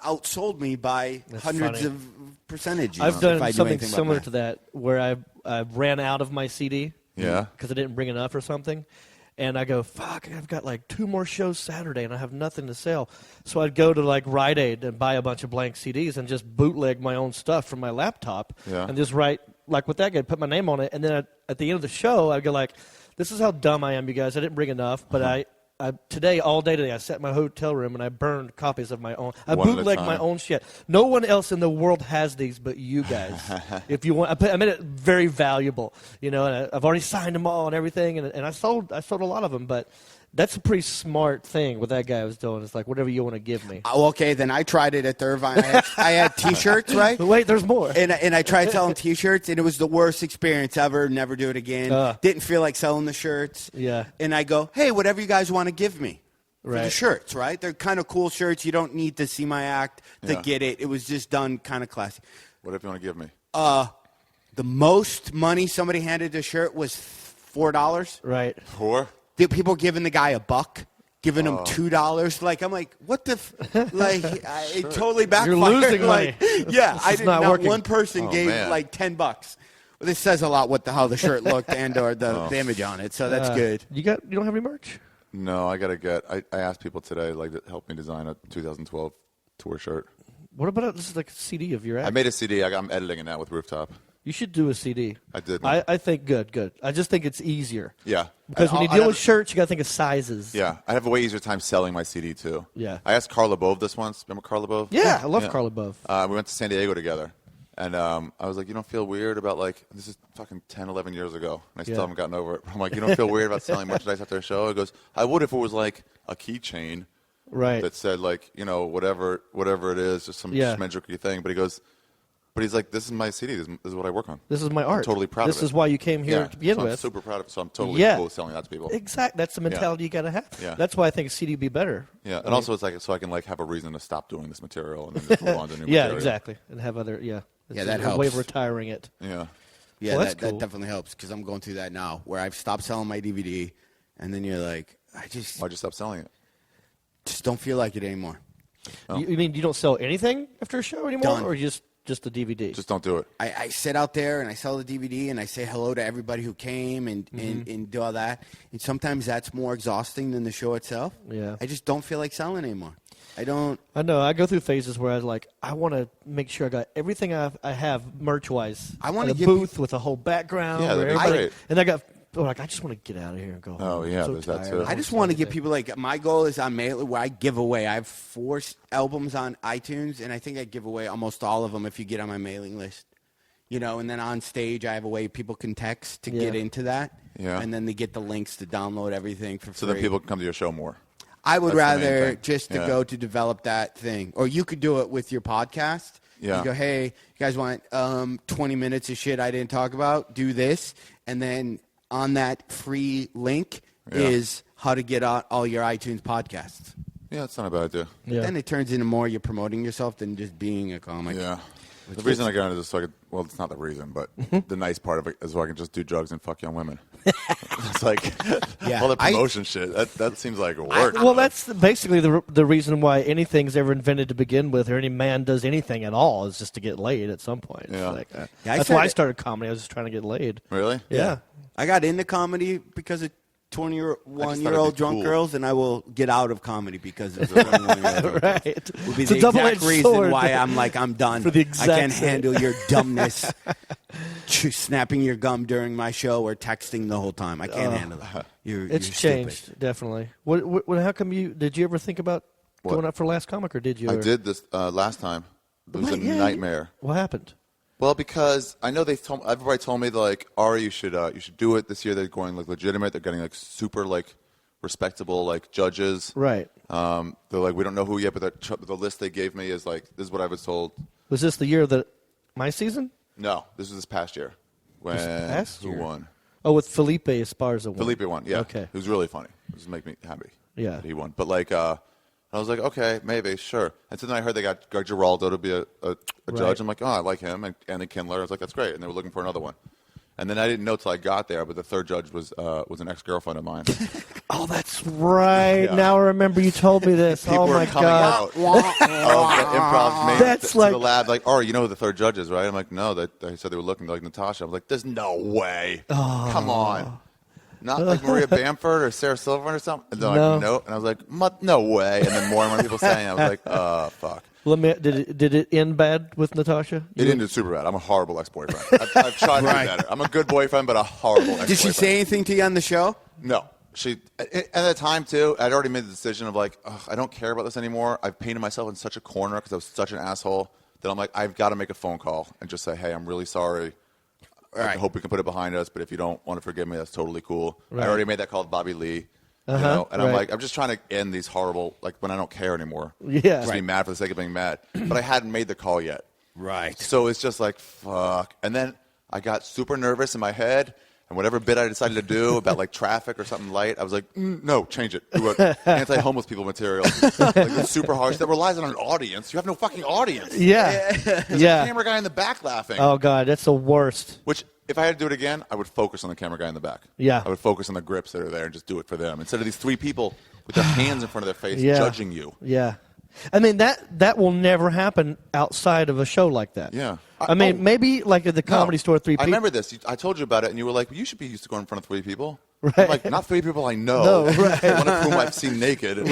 outsold me by That's hundreds funny. of percentages. I've if done I knew something anything about similar math. to that where I ran out of my CD. Yeah. Because I didn't bring enough or something. And I go, fuck, I've got like 2 more shows Saturday and I have nothing to sell. So I'd go to like Rite Aid and buy a bunch of blank CDs and just bootleg my own stuff from my laptop. Yeah. And just write, like with that guy, put my name on it. And then at the end of the show, I'd go like, this is how dumb I am, you guys. I didn't bring enough. But I today, all day today, I sat in my hotel room and I burned copies of my own. I One at a bootlegged my time. own shit. No one else in the world has these but you guys. If you want, I made it very valuable, And I've already signed them all and everything, and I sold a lot of them. But that's a pretty smart thing what that guy was doing. It's like whatever you want to give me. Oh, okay, then I tried it at Irvine. I had T-shirts, right? But wait, there's more. And I tried selling T-shirts, and it was the worst experience ever. Never do it again. Didn't feel like selling the shirts. Yeah. And I go, hey, whatever you guys want to give me for the Right. shirts, right? They're kind of cool shirts. You don't need to see my act to Yeah. get it. It was just done kind of classy. Whatever you want to give me. The most money somebody handed a shirt was $4. Right. Four? The people giving the guy $1. Giving him $2, like I'm like, what the, it totally backfired. You're losing money. Like, yeah, This I is didn't. not Not working. one person Oh, gave man. like $10. Well, this says a lot how the shirt looked and or the image on it, so that's good. You don't have any merch? No, I gotta get. I asked people today like to help me design a 2012 tour shirt. What about this is like a CD of your act? I made a CD. I'm editing it now with Rooftop. You should do a CD. I did. I think good. I just think it's easier. Yeah. Because when you deal with shirts, you got to think of sizes. Yeah, I have a way easier time selling my CD too. Yeah. I asked Carl LeBove this once. Remember Carl LeBove? Yeah, I love Carl LeBove. We went to San Diego together, And I was like, you don't feel weird about, like, this is fucking 10, 11 years ago, and I still haven't gotten over it. I'm like, you don't feel weird about selling merchandise after a show? He goes, I would if it was like a keychain that said, like, you know, whatever it is, just some schmendricky thing. But he goes, but he's like, this is my CD. This is what I work on. This is my art. I'm totally proud of it. This is why you came here to begin with. I'm super proud of it, so I'm totally cool with selling that to people. Exactly. That's the mentality you got to have. Yeah. That's why I think a CD would be better. Yeah, and also it's like so I can like have a reason to stop doing this material and then just move on to new material. Yeah, exactly. And have other, It's that a helps. way of retiring it. Yeah. Yeah, Well, that cool. definitely helps because I'm going through that now where I've stopped selling my DVD, and then you're like, Why'd you stop selling it? just don't feel like it anymore. Oh. You mean you don't sell anything after a show anymore, Done. or just the DVD? Just don't do it. I sit out there and I sell the DVD and I say hello to everybody who came and do all that. And sometimes that's more exhausting than the show itself. Yeah. I just don't feel like selling anymore. I don't. I know. I go through phases where I want to make sure I got everything I have merch-wise. I wanna a give booth with a whole background. Yeah, where that'd be everybody- great. And I just want to get out of here and go home. Oh, yeah, I'm so there's that tired. too. I just want to give people like my goal is on Mail where I give away. I have 4 albums on iTunes, and I think I give away almost all of them if you get on my mailing list. You know, and then on stage I have a way people can text to get into that. Yeah. And then they get the links to download everything for free. So then people can come to your show more. I would That's the main rather thing. just to go to develop that thing. Or you could do it with your podcast. Yeah. You go, hey, you guys want 20 minutes of shit I didn't talk about? Do this. And then on that free link is how to get out all your iTunes podcasts. Yeah, that's not a bad idea. Yeah. Then it turns into more you're promoting yourself than just being a comic. Yeah. The reason I got into this so I could, well, it's not the reason, but the nice part of it is so I can just do drugs and fuck young women. It's like all the promotion shit. That seems like work. Well, that's basically the reason why anything's ever invented to begin with, or any man does anything at all, is just to get laid at some point. Yeah. That's why I started comedy. I was just trying to get laid. Really? Yeah. I got into comedy because of 21-year-old drunk cool. girls, and I will get out of comedy because of 21-year-old Right. girls. Would be It's a the double-edged exact reason sword. why I'm done. For the I exact can't same. handle your dumbness, snapping your gum during my show or texting the whole time. I can't handle that. It's you're changed, stupid. definitely. How come did you ever think about going up for Last Comic, or did you? I did this last time. It was a nightmare. What happened? Well, because I know everybody told me like, Ari, you should do it this year. They're going like legitimate. They're getting like super like respectable like judges. Right. They're like, we don't know who yet, but the list they gave me is like, this is what I was told. Was this the year that my season? No, this was this past year. When who won? Oh, with Felipe Esparza won. Felipe won. Yeah. Okay. It was really funny. It was make me happy. Yeah. That he won. But like, I was like, okay, maybe, sure. And so then I heard they got Geraldo to be a judge. I'm like, oh, I like him. And Andy Kindler. I was like, that's great. And they were looking for another one. And then I didn't know till I got there, but the third judge was an ex-girlfriend of mine. Oh, that's right. Yeah. Now I remember you told me this. People oh were my coming God. out of the improv main That's to like- the lab, like, oh, you know who the third judge is, right? I'm like, no. They said they were looking. They're like, Natasha. I was like, there's no way. Oh. Come on. Not like Maria Bamford or Sarah Silverman or something. And they're No. like, no. And I was like, no way. And then more and more people saying, I was like, fuck. Did it end bad with Natasha? It ended super bad. I'm a horrible ex-boyfriend. I've tried to be better. I'm a good boyfriend, but a horrible ex-boyfriend. Did she say anything to you on the show? No. She at the time too. I'd already made the decision of like, I don't care about this anymore. I've painted myself in such a corner because I was such an asshole that I'm like, I've got to make a phone call and just say, hey, I'm really sorry. I hope we can put it behind us. But if you don't want to forgive me, that's totally cool. Right. I already made that call to Bobby Lee. You know? And I'm like, I'm just trying to end these horrible, like when I don't care anymore. Yeah. Just be mad for the sake of being mad. But I hadn't made the call yet. Right. So it's just like, fuck. And then I got super nervous in my head. And whatever bit I decided to do about like traffic or something light, I was like, no, change it. Do it. Anti-homeless people material. Like it's super harsh. That relies on an audience. You have no fucking audience. Yeah. There's a camera guy in the back laughing. Oh God, that's the worst. Which, if I had to do it again, I would focus on the camera guy in the back. Yeah. I would focus on the grips that are there and just do it for them. Instead of these 3 people with their hands in front of their face judging you. Yeah. I mean, that will never happen outside of a show like that. Yeah. I mean, maybe like at the Comedy Store, 3 people. I remember this. I told you about it, and you were like, well, you should be used to going in front of 3 people. Right. I'm like, not 3 people I know. No, right. One of whom I've seen naked. And,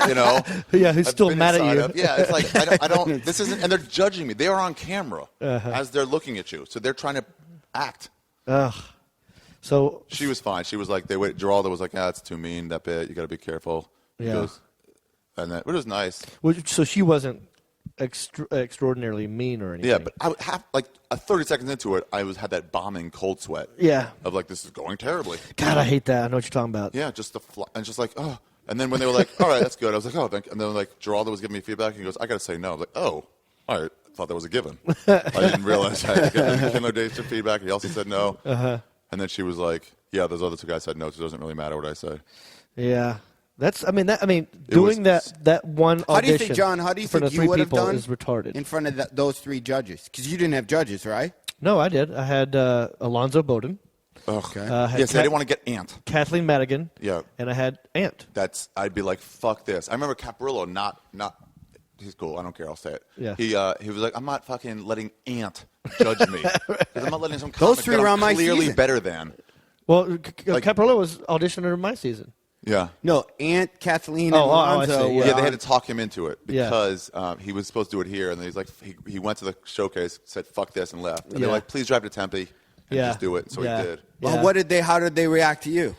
you know. Yeah, who's I've still been mad at inside you. of- yeah, it's like, I don't, this isn't, and they're judging me. They are on camera as they're looking at you. So they're trying to act. Ugh. So She was fine. She was like, Geraldo was like, it's too mean, that bit. You got to be careful. He Yeah. goes, and then, it was nice. so she wasn't extraordinarily mean or anything. Yeah, but I would have, like, 30 seconds into it, I had that bombing cold sweat. Yeah. Of, like, this is going terribly. God, I hate that. I know what you're talking about. Yeah, just and just like, oh. And then when they were like, all right, that's good, I was like, oh, thank you. And then, like, Geraldo was giving me feedback, and he goes, I got to say no. I was like, oh, all right. I thought that was a given. I didn't realize I had to give McKinley Days feedback. He also said no. Uh-huh. And then she was like, yeah, those other two guys said no, so it doesn't really matter what I say. Yeah. Doing that one audition. How do you think, John? How do you think you would have done is retarded in front of those three judges? Because you didn't have judges, right? No, I did. I had Alonzo Bowden. Okay. Yes, I didn't want to get Ant. Kathleen Madigan. Yeah. And I had Ant. I'd be like, fuck this. I remember Caprillo not. He's cool. I don't care. I'll say it. Yeah. He was like, I'm not fucking letting Ant judge me. Because I'm not letting some comic Those three that were I'm on my clearly season. better than. Well, Caprillo was auditioning in my season. Yeah. No, Aunt Kathleen and Alonzo. I see, Yeah, they had to talk him into it Yeah. because he was supposed to do it here, and then he's like, he went to the showcase, said "fuck this," and left. And Yeah. they're like, "Please drive to Tempe and Yeah. just do it." So Yeah. he did. Yeah. Well, how did they react to you?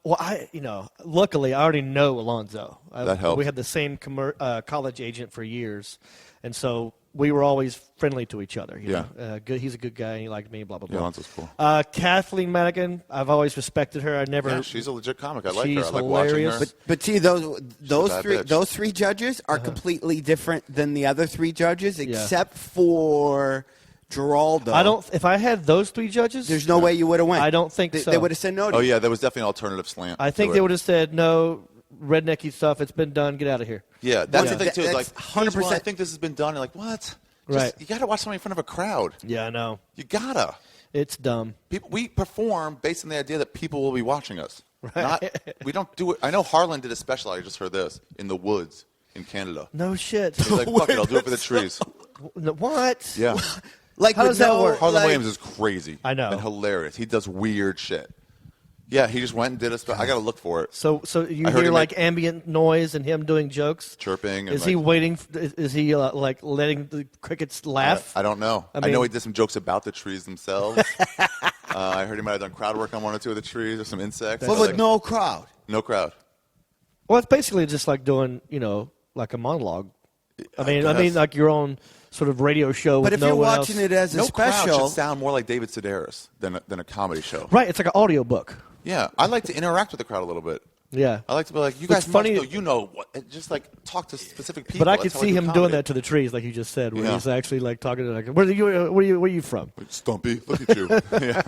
Well, luckily I already know Alonzo. That helped. We had the same college agent for years, and so we were always friendly to each other. You know? Good. He's a good guy, and he liked me. Blah blah blah. Yeah, Alonzo's cool. Kathleen Madigan, I've always respected her. I never. Yeah, she's a legit comic. I like her. She's I like hilarious. watching her. But see, bad those three judges are completely different than the other three judges, except for Geraldo. If I had those three judges, There's no way you would have went. I don't think so. They would have said no to Oh you. yeah, there was definitely an alternative slant. I think to they it. would have said no. Rednecky stuff. It's been done. Get out of here. Yeah, that's the thing too. That's Like 100%. well, I think this has been done. You're like, what? Right. You got to watch something in front of a crowd. Yeah, I know. You gotta. It's dumb. We perform based on the idea that people will be watching us. Right. We don't do it. I know Harlan did a special. I just heard this in the woods in Canada. No shit. He's like, fuck it, I'll do it for the trees. What? Yeah. Like, How does that work? Harlan Williams is crazy. I know. And hilarious. He does weird shit. Yeah, he just went and did a special. I got to look for it. So you I heard hear him like make- ambient noise and him doing jokes, Chirping. And Is he waiting? Is he like letting the crickets laugh? I don't know. I mean- know he did some jokes about the trees themselves. I heard he might have done crowd work on one or two of the trees or some insects. But with no crowd. No crowd. Well, it's basically just like doing like a monologue. I mean, guess. like your own sort of radio show. But with if no you're one watching else. it as a No crowd special, should sound more like David Sedaris than a comedy show. Right, it's like an audio book. Yeah, I like to interact with the crowd a little bit. Yeah, I like to be like, you It's guys funny- must know, you know what, and just like talk to specific people. but I That's could how see do him comedy. doing that to the trees, like you just said, where Yeah. he's actually like talking to like, where are you from? Stumpy, look at you. Yeah.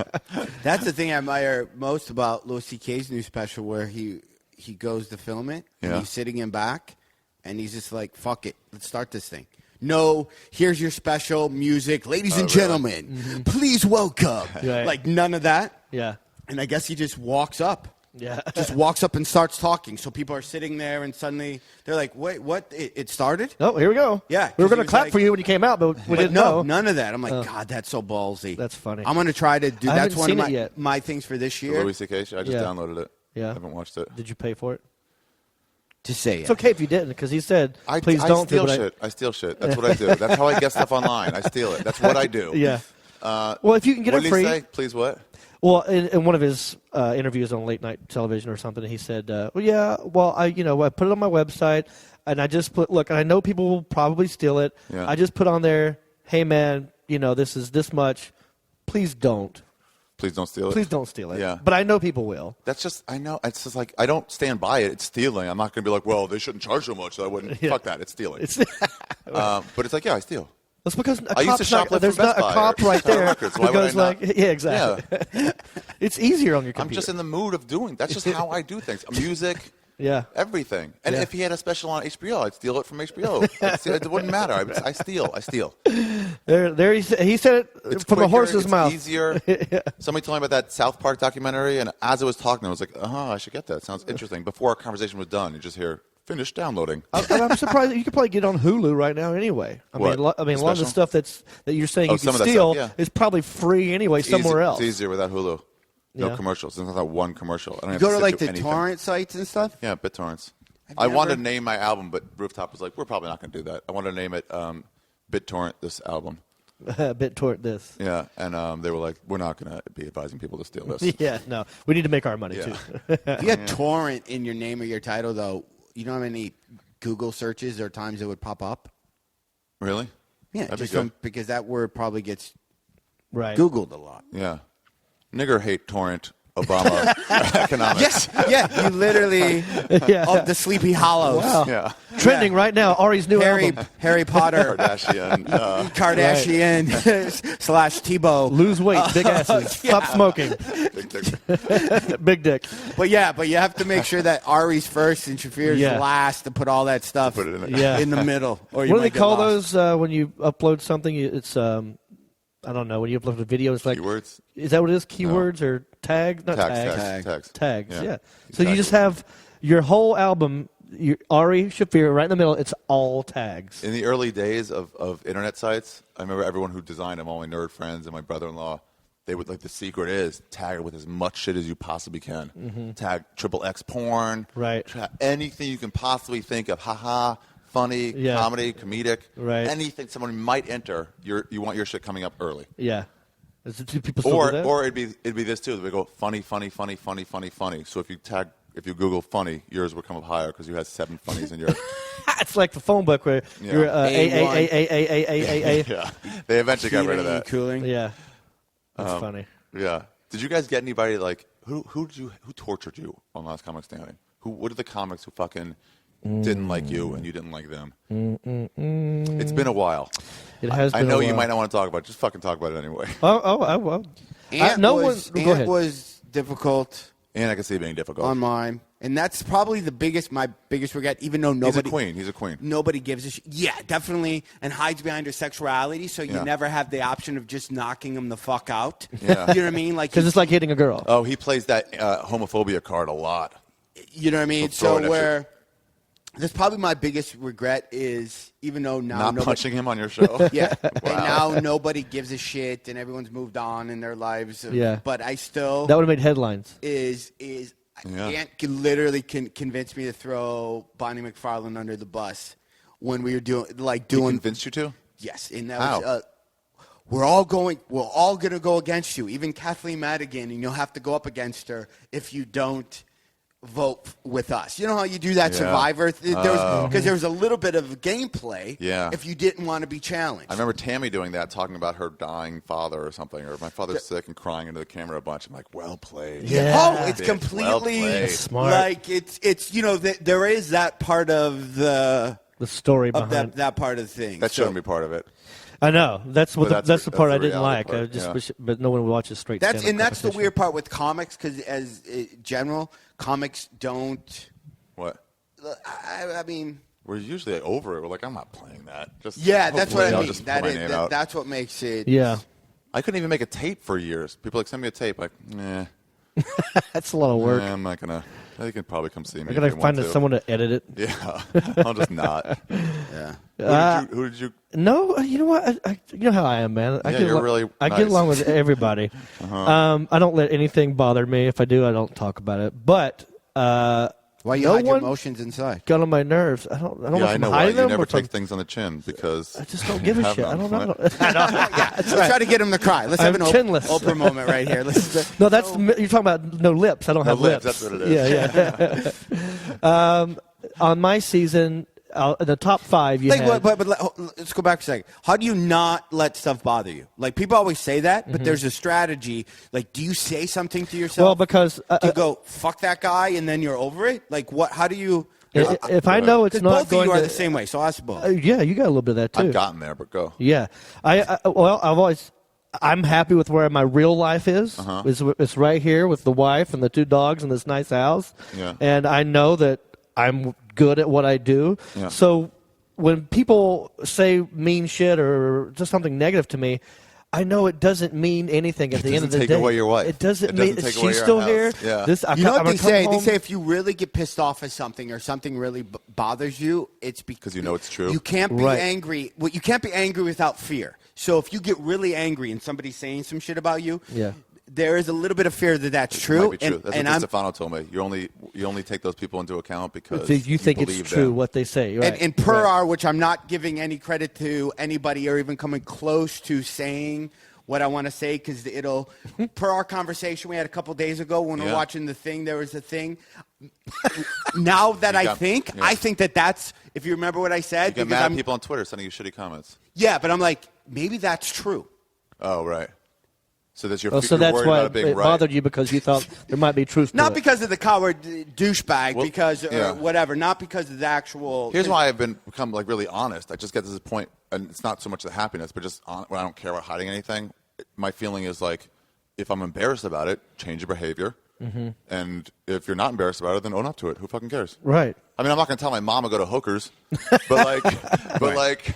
that's the thing I admire most about Louis C.K.'s new special, where he goes to film it, and Yeah. he's sitting in back, and he's just like, fuck it, let's start this thing. No, here's your special music. Ladies and gentlemen, please welcome. Right. Like, none of that. Yeah, And I guess he just walks up. yeah. Just walks up and starts talking. So people are sitting there, and suddenly they're like, wait, what? It started? Oh, here we go. Yeah, we were 'cause going he to clap was for like- you when you came out, but we But didn't no, know. none of that. I'm like, God, that's so ballsy. That's funny. I'm going to try to do I that's haven't one of seen it yet. my things for this The year. Louis C.K. show, I just Yeah. downloaded it. Yeah. I haven't watched it. Did you pay for it? To say it. It's okay if you didn't, because he said, I don't steal do it. shit. I steal shit. That's what I do. That's how I get stuff online. I steal it. That's what I do. Yeah. Well, if you can get What it did he free. say? Please what? Well, in one of his interviews on late night television or something, he said, I put it on my website, and I just put, look, and I know people will probably steal it. Yeah. I just put on there, hey, man, this is this much. Please don't. Please don't steal it. Please don't steal it. Yeah. But I know people will. That's just, I know. It's just like, I don't stand by it. It's stealing. I'm not going to be like, well, they shouldn't charge so much. So I wouldn't. Yeah. Fuck that. It's stealing. It's But it's like, yeah, I steal. That's because I used to shoplift there's from not Best a Buy cop or right Tower there Records. Why who would I goes not? like, yeah, exactly. It's easier on your computer. I'm just in the mood of doing. That's just how I do things. Music. Yeah. Everything. And Yeah. if he had a special on HBO, I'd steal it from HBO. It wouldn't matter. I steal. There he said it It's from quicker, the horse's it's mouth. easier. Somebody told me about that South Park documentary, and as I was talking, I was like, I should get that. Sounds interesting. Before our conversation was done, you just hear, finish downloading. I'm surprised you could probably get it on Hulu right now anyway. I What? mean, a lot of the Special? stuff that you're saying Oh, you some can of that steal stuff, yeah. is probably free anyway somewhere else. It's easier without Hulu. No Yeah. commercials. There's not that one commercial. I don't have Go to to sit like through the anything. torrent sites and stuff? Yeah, BitTorrents. I've I wanted to never- name my album, but Rooftop was like, we're probably not going to do that. I wanted to name it BitTorrent, this album. BitTorrent this. Yeah, and they were like, we're not going to be advising people to steal this. Yeah, no. We need to make our money Yeah. too. If you had torrent in your name or your title, though, you don't have any Google searches or times it would pop up? Really? Yeah, That'd be just good. because that word probably gets Right. Googled a lot. Yeah. Nigger hate torrent Obama economics. Yeah, you literally Yeah. of the Sleepy Hollows. Wow. Yeah. Trending right now. Ari's new album. Harry Potter, Kardashian. Kardashian / Tebow. Lose weight, big asses. Stop smoking, big dick. But you have to make sure that Ari's first and Shaffir's Yeah. last to put all that stuff Put it in there. Yeah. in the middle. Or you What do they might get call lost. those when you upload something? It's I don't know. When you upload a video, it's like Keywords? Is that what it is? Keywords or tags? Not tags. Tags. Tags. Yeah. Yeah. So you just have your whole album, Ari Shaffir, right in the middle. It's all tags. In the early days of internet sites, I remember everyone who designed them, all my nerd friends and my brother-in-law, they would, like, the secret is tag it with as much shit as you possibly can. Tag XXX porn. Right. Anything you can possibly think of. Haha. Funny, Yeah. comedy, comedic. Right. Anything someone might enter, you want your shit coming up early. Yeah. Do people still do that? Or it'd be this too. We go funny, funny, funny, funny, funny, funny. So if you Google funny, yours will come up higher because you had 7 funnies in yours. It's like the phone book where Yeah. you're A1. Yeah, they eventually got rid of that. Cooling. Yeah. That's funny. Yeah. Did you guys get anybody like who tortured you on Last Comic Standing? What are the comics who fucking didn't like you and you didn't like them? It's been a while. It has been I know a you while. might not want to talk about it. Just fucking talk about it anyway. Oh. Ant no was, one. Go ahead. Ant was difficult And I can see it being difficult. on mine, and that's probably my biggest regret. Even though He's nobody, a queen. nobody gives a shit. Yeah, definitely, and hides behind her sexuality, so you Yeah. never have the option of just knocking him the fuck out. Yeah. You know what I mean? Like, Because it's like hitting a girl. Oh, he plays that homophobia card a lot. you know what I mean? He'll throw it So at where that's probably my biggest regret is even though now Not nobody, punching him on your show. Yeah, and Wow. now nobody gives a shit, and everyone's moved on in their lives. Yeah. But I still That would have made headlines. is Yeah. Ant literally can convince me to throw Bonnie McFarlane under the bus when we were doing He convinced you to? yes, and that How? was we're all going to go against you, even Kathleen Madigan, and you'll have to go up against her if you don't vote with us. You know how you do that Yeah. Survivor? Because there was a little bit of gameplay Yeah. if you didn't want to be challenged. I remember Tammy doing that, talking about her dying father or something, or my father's sick and crying into the camera a bunch. I'm like, well played. Yeah. Oh, it's Bitch, completely well played. Smart. like it's there is that part of the story of behind that part of the thing. That So- shouldn't be part of it. I know. That's what But that's the part I the didn't reality like. part, But no one watches straight. That's stand-up that's the competition. weird part with comics because as general comics don't. What? I mean, We're usually over it. We're like, I'm not playing that. Just yeah, that's what hopefully I I'll mean. just put my name out. That's what makes it. Yeah, I couldn't even make a tape for years. People like send me a tape. Like, nah, that's a lot of work. I'm not gonna. They can probably come see me. I if gotta they find want to. someone to edit it. Yeah, I'll just not. Yeah. Who did you? No, you know what? You know how I am, man. I Yeah, get you're really I nice. get along with everybody. I don't let anything bother me. If I do, I don't talk about it. But Why you no hide your one emotions inside? got on my nerves. I don't know Yeah, if I I'm know why hiding you them never or take if things on the chin because I just don't give a have shit. I none. don't know. Let's try to get him to cry. Let's have I'm an chinless. Oprah moment right here. Let's, No, that's you're talking about no lips. I don't have lips, lips. that's what it is. Yeah. On my season, in the top 5, you had. but let's go back a second. How do you not let stuff bother you? Like people always say that, but there's a strategy. Like, do you say something to yourself? Well, because do you go fuck that guy and then you're over it? Like what? How do you? if I know it's Because not both going of you are to, the same way. So I suppose. yeah, you got a little bit of that too. I've gotten there, but go. Yeah, I'm happy with where my real life is. It's right here with the wife and the 2 dogs and this nice house. Yeah. And I know that I'm good at what I do. Yeah. So when people say mean shit or just something negative to me, I know it doesn't mean anything at the end of the doesn't day. take away your wife. It doesn't It doesn't mean take away she's your still house. here. Yeah. You know what they say? Home. They say if you really get pissed off at something or something really bothers you, it's because you know it's true. You can't be Right. angry. Well, you can't be angry without fear. So if you get really angry and somebody's saying some shit about you, Yeah. there is a little bit of fear that that's It true. might be true. That's and what I'm, Stefano told me. You only take those people into account because If you think it's believe true them. what they say. Right. and per Right. hour, which I'm not giving any credit to anybody or even coming close to saying what I want to say because it'll, per our conversation we had a couple days ago when we were watching The Thing, there was a thing. Now that I think that's, if you remember what I said. You get mad at people on Twitter sending you shitty comments. Yeah, but I'm like, maybe that's true. Oh, right. So that's your. So that's why it bothered you because you thought there might be truth to Not it. because of the coward douchebag, or whatever. Not because of the actual. Here's why I've become like really honest. I just get to this point, and it's not so much the happiness, but just when I don't care about hiding anything. My feeling is like, if I'm embarrassed about it, change your behavior. Mm-hmm. And if you're not embarrassed about it, then own up to it. Who fucking cares? Right. I mean, I'm not going to tell my mom to go to hookers, but like,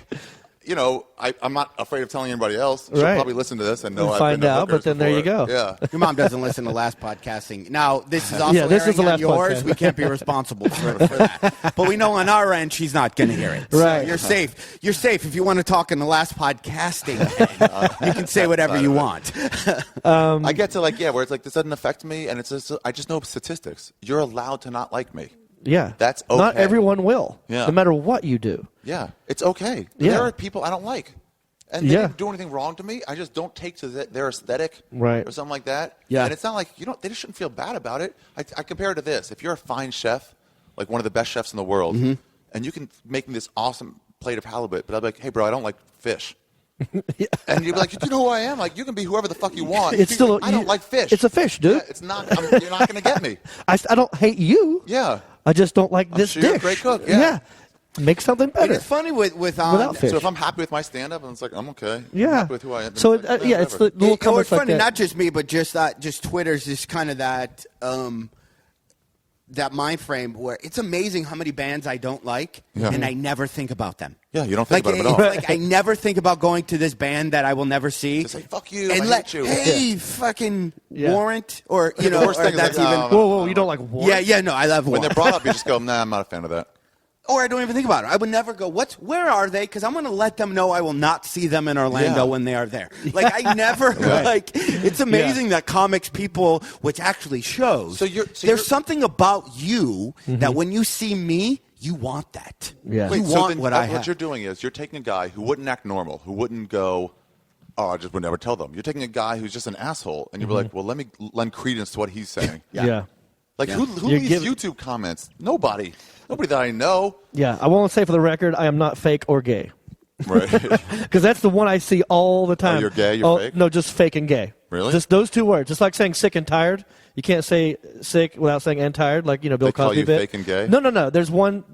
you know, I'm not afraid of telling anybody else. She'll probably listen to this and know I've find been to out, but then before. there you go. Yeah. Your mom doesn't listen to Last Podcasting. Now, this is also this is the airing on last yours. podcast. We can't be responsible for that. But we know on our end she's not going to hear it. Right. So you're safe. You're safe. If you want to talk in the Last Podcasting, you can say whatever you want. I get to where it's like, this doesn't affect me, and it's just, I just know statistics. You're allowed to not like me. Yeah. That's okay. Not everyone will. Yeah. No matter what you do. Yeah. It's okay. Yeah. There are people I don't like. And they didn't do anything wrong to me. I just don't take to their aesthetic or something like that. Yeah. And it's not like, they just shouldn't feel bad about it. I compare it to this. If you're a fine chef, like one of the best chefs in the world, and you can make me this awesome plate of halibut, but I'll be like, hey, bro, I don't like fish. And you'd be like, you know who I am? Like, you can be whoever the fuck you want. It's still, I don't like fish. It's a fish, dude. Yeah, it's not. You're not going to get me. I don't hate you. Yeah. I just don't like this sure dish. You're a great cook. Yeah. Make something better. It's funny without fish. So if I'm happy with my stand-up, and it's like, I'm okay. Yeah. I'm happy with who I am. So, it's the little comments it's funny, like that. not just me, but just Twitter's just kind of that mind frame where it's amazing how many bands I don't like, and I never think about them. Yeah, you don't think about them at all. Like I never think about going to this band that I will never see. Just say, fuck you, and I hate you. Hey, fucking Warrant, or The worst thing is that's like, even. Whoa, you don't like Warrant? Yeah, no, I love When Warrant. they're brought up, you just go, nah, I'm not a fan of that. Or I don't even think about it. I would never go, where are they? Because I'm going to let them know I will not see them in Orlando when they are there. Like, I never, it's amazing that comics people, which actually shows, there's something about you that when you see me, you want that. Yeah. You want what I have. What you're doing is you're taking a guy who wouldn't act normal, who wouldn't go, oh, I just would never tell them. You're taking a guy who's just an asshole, and you're like, well, let me lend credence to what he's saying. Yeah. Like, who leaves YouTube comments? Nobody. Nobody that I know. Yeah, I won't say for the record, I am not fake or gay. Right. Because that's the one I see all the time. Oh, you're gay? You're fake? No, just fake and gay. Really? Just those two words. Just like saying sick and tired. You can't say sick without saying and tired, like, Bill They Cosby call you bit. fake and gay? No. There's one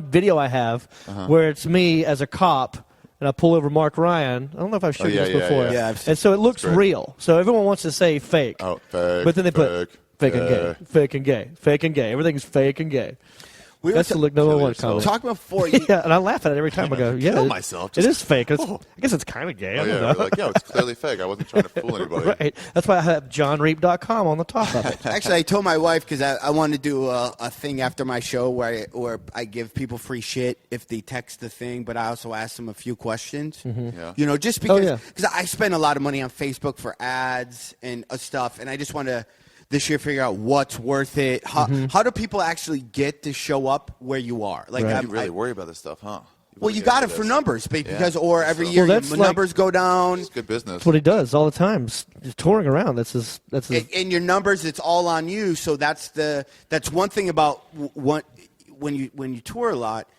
video I have where it's me as a cop, and I pull over Mark Ryan. I don't know if I've shown you this before. Yeah, and so it looks real. So everyone wants to say fake. Oh, fake. But then they put fake and gay, fake and gay, fake and gay. Everything's fake and gay. That's the number one comment. Talking before you. Yeah, and I laugh at it every time. I go, yeah, kill myself. It is fake. I guess it's kind of gay. I don't know. Like, it's clearly fake. I wasn't trying to fool anybody. Right. That's why I have JonReep.com on the top of it. Actually, I told my wife because I want to do a thing after my show where I give people free shit if they text the thing, but I also ask them a few questions. Yeah. Just because I spend a lot of money on Facebook for ads and stuff, and I just want to this year figure out what's worth it. How do people actually get to show up where you are? Like, You really worry about this stuff, huh? Well, you got it for numbers because, or every year that's numbers go down. It's good business. That's what he does all the time. Just touring around. That's his. And your numbers, it's all on you. So that's one thing about when you tour a lot.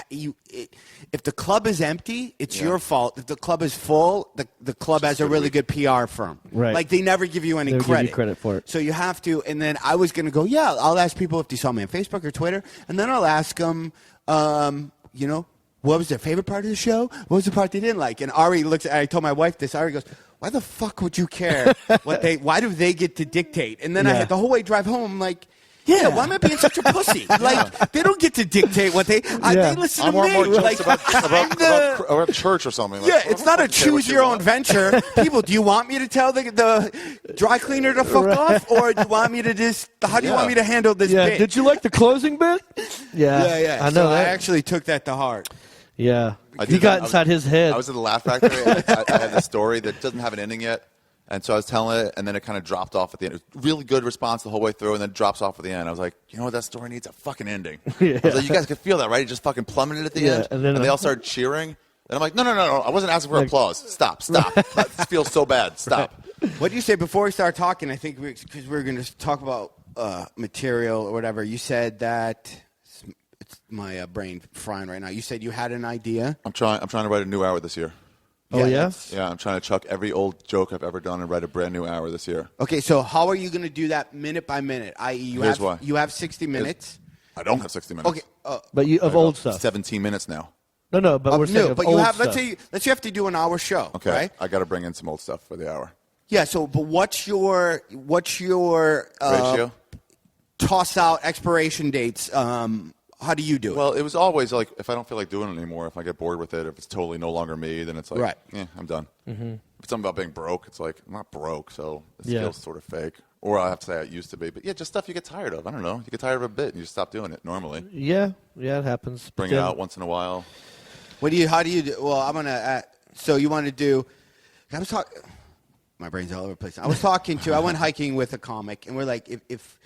If the club is empty, it's your fault. If the club is full, the club has a really good PR firm. Right. Like, they never give you any They'll credit. give you credit for it. So you have to. And then I was going to go, I'll ask people if they saw me on Facebook or Twitter. And then I'll ask them, what was their favorite part of the show? What was the part they didn't like? And Ari I told my wife this. Ari goes, why the fuck would you care why do they get to dictate? And then I had the whole way drive home, I'm like, yeah, why am I being such a pussy? Like, they don't get to dictate what they listen to more me. More like, about church or something. Like, it's not a choose your own venture. People, do you want me to tell the dry cleaner to fuck off, or do you want me to just? How do you want me to handle this bit? Did you like the closing bit? Yeah. I know. So I actually took that to heart. Yeah, he got inside his head. I was at the Laugh Factory. I had this story that doesn't have an ending yet. And so I was telling it, and then it kind of dropped off at the end. It was really good response the whole way through, and then it drops off at the end. I was like, you know what, that story needs a fucking ending. I was like, you guys could feel that, right? It just fucking plummeted at the end. And then they all started cheering. And I'm like, no. I wasn't asking for applause. Stop. This feels so bad. Stop. What did you say before we started talking? I think because we were going to talk about material or whatever. You said that it's my brain frying right now. You said you had an idea. I'm trying to write a new hour this year. Oh, yeah? Yeah, I'm trying to chuck every old joke I've ever done and write a brand new hour this year. Okay, so how are you going to do that minute by minute? I.e., you have 60 minutes. I don't have 60 minutes. Okay, but you of old stuff. 17 minutes now. No, but we're saying but old you have. stuff. Let's say you have to do an hour show. Okay, right? I got to bring in some old stuff for the hour. Yeah. So, but what's your ratio? Toss out expiration dates? How do you do it? Well, it was always like if I don't feel like doing it anymore, if I get bored with it, if it's totally no longer me, then it's like, I'm done. Mm-hmm. If it's something about being broke, it's like I'm not broke, so it feels sort of fake. Or I have to say I used to be, but just stuff you get tired of. I don't know. You get tired of a bit and you just stop doing it normally. Yeah, it happens. Bring it out once in a while. How do you do? Well, I'm gonna. So you want to do? I was talking. My brain's all over the place. I went hiking with a comic, and we're like, if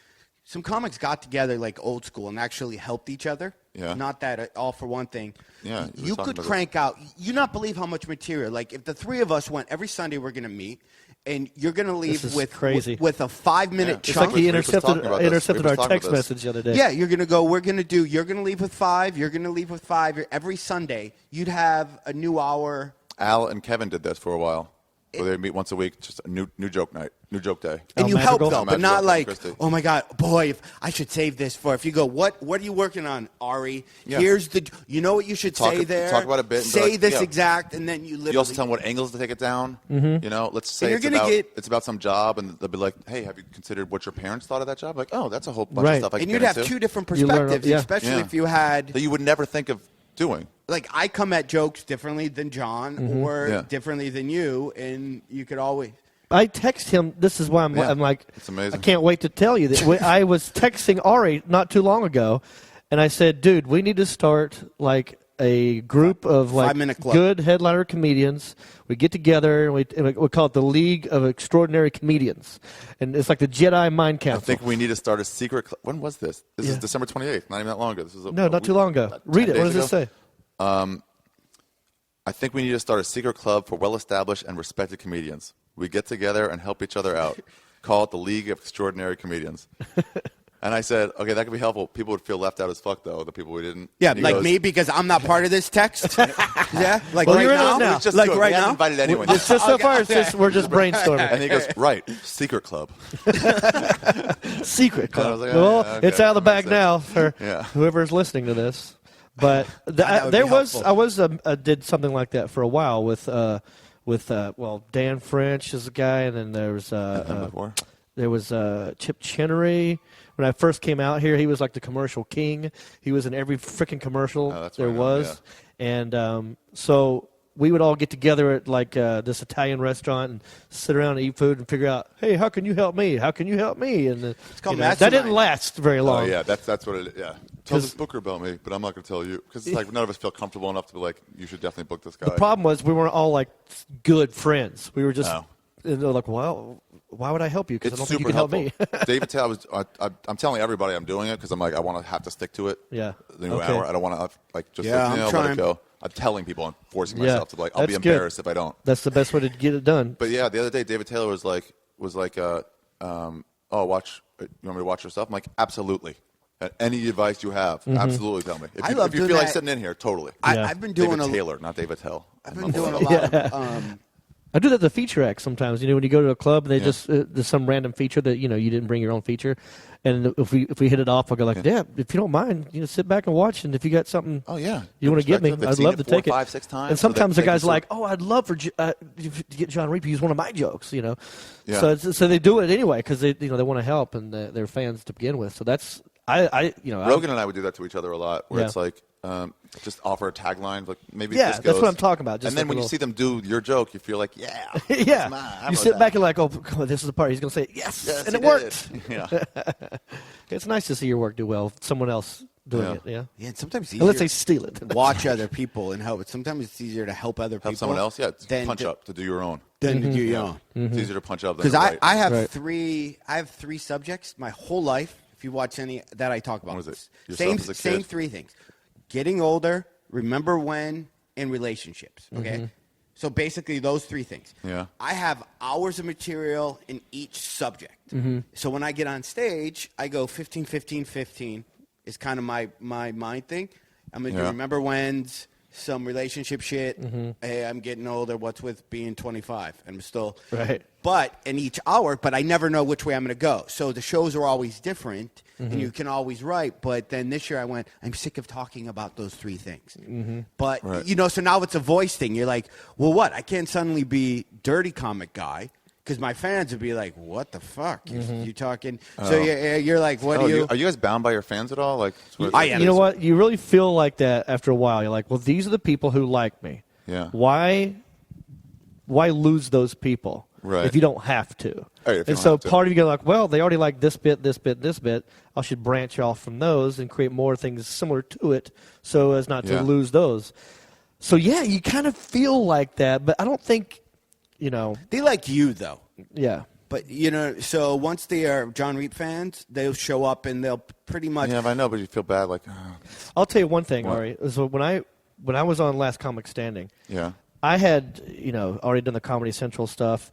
some comics got together like old school and actually helped each other. Yeah. Not that all for one thing. Yeah. You could crank out. You not believe how much material. Like if the three of us went every Sunday, we're gonna meet. And you're going to leave with a 5-minute chunk. It's like he intercepted our text message the other day. Yeah, you're going to go, you're going to leave with 5, you're going to leave with 5. Every Sunday, you'd have a new hour. Al and Kevin did this for a while. Where they meet once a week, just a new joke night, new joke day. And you help them, but not like, oh my God, boy, I should save this for. If you go, what are you working on, Ari? Yeah. Here's you know what you should say there. Talk about a bit. Say this exact, and then you literally. You also tell them what angles to take it down. Mm-hmm. You know, let's say it's about some job, and they'll be like, hey, have you considered what your parents thought of that job? Like, oh, that's a whole bunch of stuff I can get into. And you'd have two different perspectives, especially if you had. That you would never think of doing. Like, I come at jokes differently than John or differently than you, and you could always. I text him. This is why I'm like, it's amazing. I can't wait to tell you that. I was texting Ari not too long ago, and I said, dude, we need to start like a group of like good headliner comedians. We get together, and we call it the League of Extraordinary Comedians. And it's like the Jedi Mind Council. I think we need to start a secret club. When was this? This is December 28th, not even that long ago. This was not too long ago. Read it. What does it say? I think we need to start a secret club for well-established and respected comedians. We get together and help each other out. Call it the League of Extraordinary Comedians. And I said, okay, that could be helpful. People would feel left out as fuck, though, the people we didn't. Yeah, like me, because I'm not part of this text. Yeah, like right now. Just like right now. Invited anyone. It's just so far, we're just brainstorming. And he goes, right, secret club. Secret club. Like, okay, it's out of the bag now for whoever's listening to this. But I did something like that for a while with Dan French is a guy, and then there was Chip Chinnery. When I first came out here, he was like the commercial king. He was in every freaking commercial there was. And so we would all get together at like this Italian restaurant and sit around and eat food and figure out, hey, how can you help me? How can you help me? And it's called that didn't last very long. Oh, yeah, that's what it is. Yeah. Tell this booker about me, but I'm not going to tell you. Because it's like none of us feel comfortable enough to be like, you should definitely book this guy. The problem was we weren't all like good friends. We were just and they're like, well, why would I help you? Because I don't think you can help me. David Taylor, I'm telling everybody I'm doing it because I'm like, I want to have to stick to it. Yeah. The new hour. I don't want to let it go. I'm telling people and forcing myself to be like, I'll be embarrassed if I don't. That's the best way to get it done. But yeah, the other day David Taylor was like, you want me to watch your stuff? I'm like, absolutely. Any advice you have, absolutely tell me. If you feel like sitting in here, totally. I've been doing David Taylor, not David Tell. I've been doing a lot of. I do that at the feature act sometimes. You know, when you go to a club and they just there's some random feature that you didn't bring your own feature, and if we hit it off, I'll go like, yeah, if you don't mind, sit back and watch, and if you got something, you want to get me, I'd love to take it. 5, 6 times. And sometimes the guy's like, I'd love to get Jon Reep to use one of my jokes, Yeah. So they do it anyway because they want to help and they're fans to begin with. So that's Rogan and I would do that to each other a lot, where it's like. Just offer a tagline, like maybe this goes. That's what I'm talking about. Just and then when you see them do your joke, you feel like, you sit back and like, oh, this is the part he's going to say, yes and it worked. Yeah, it's nice to see your work do well. Someone else doing it. Yeah, and sometimes it's easier. Let's say steal it. Watch other people and help. Sometimes it's easier to help other people. Help someone else. Yeah, punch up to do your own. Then to do your own. It's easier to punch up because I have three. I have 3 subjects my whole life. If you watch any that I talk about, what is it? Same 3 things. Getting older, remember when, and relationships. Okay. So basically those three things. Yeah. I have hours of material in each subject. So when I get on stage, I go 15, 15, 15 is kind of my mind thing. I'm going to do remember when's, some relationship shit. Hey, I'm getting older. What's with being 25? I'm still right. But in each hour, but I never know which way I'm going to go. So the shows are always different, and you can always write. But then this year I went, I'm sick of talking about those three things. But so now it's a voice thing. You're like, well, what? I can't suddenly be dirty comic guy. Because my fans would be like, "What the fuck? You talking?" So you're like, "What do you?" Are you guys bound by your fans at all? Like, you know what? You really feel like that after a while. You're like, "Well, these are the people who like me. Yeah. Why lose those people if you don't have to?" And so part of you go like, "Well, they already like this bit, this bit, this bit. I should branch off from those and create more things similar to it, so as not to lose those." So yeah, you kind of feel like that, but I don't think. They like you, though. Yeah. But, so once they are Jon Reep fans, they'll show up and they'll pretty much. Yeah, I know, but you feel bad. Like, I'll tell you one thing, Ari. So when I was on Last Comic Standing, I had, already done the Comedy Central stuff.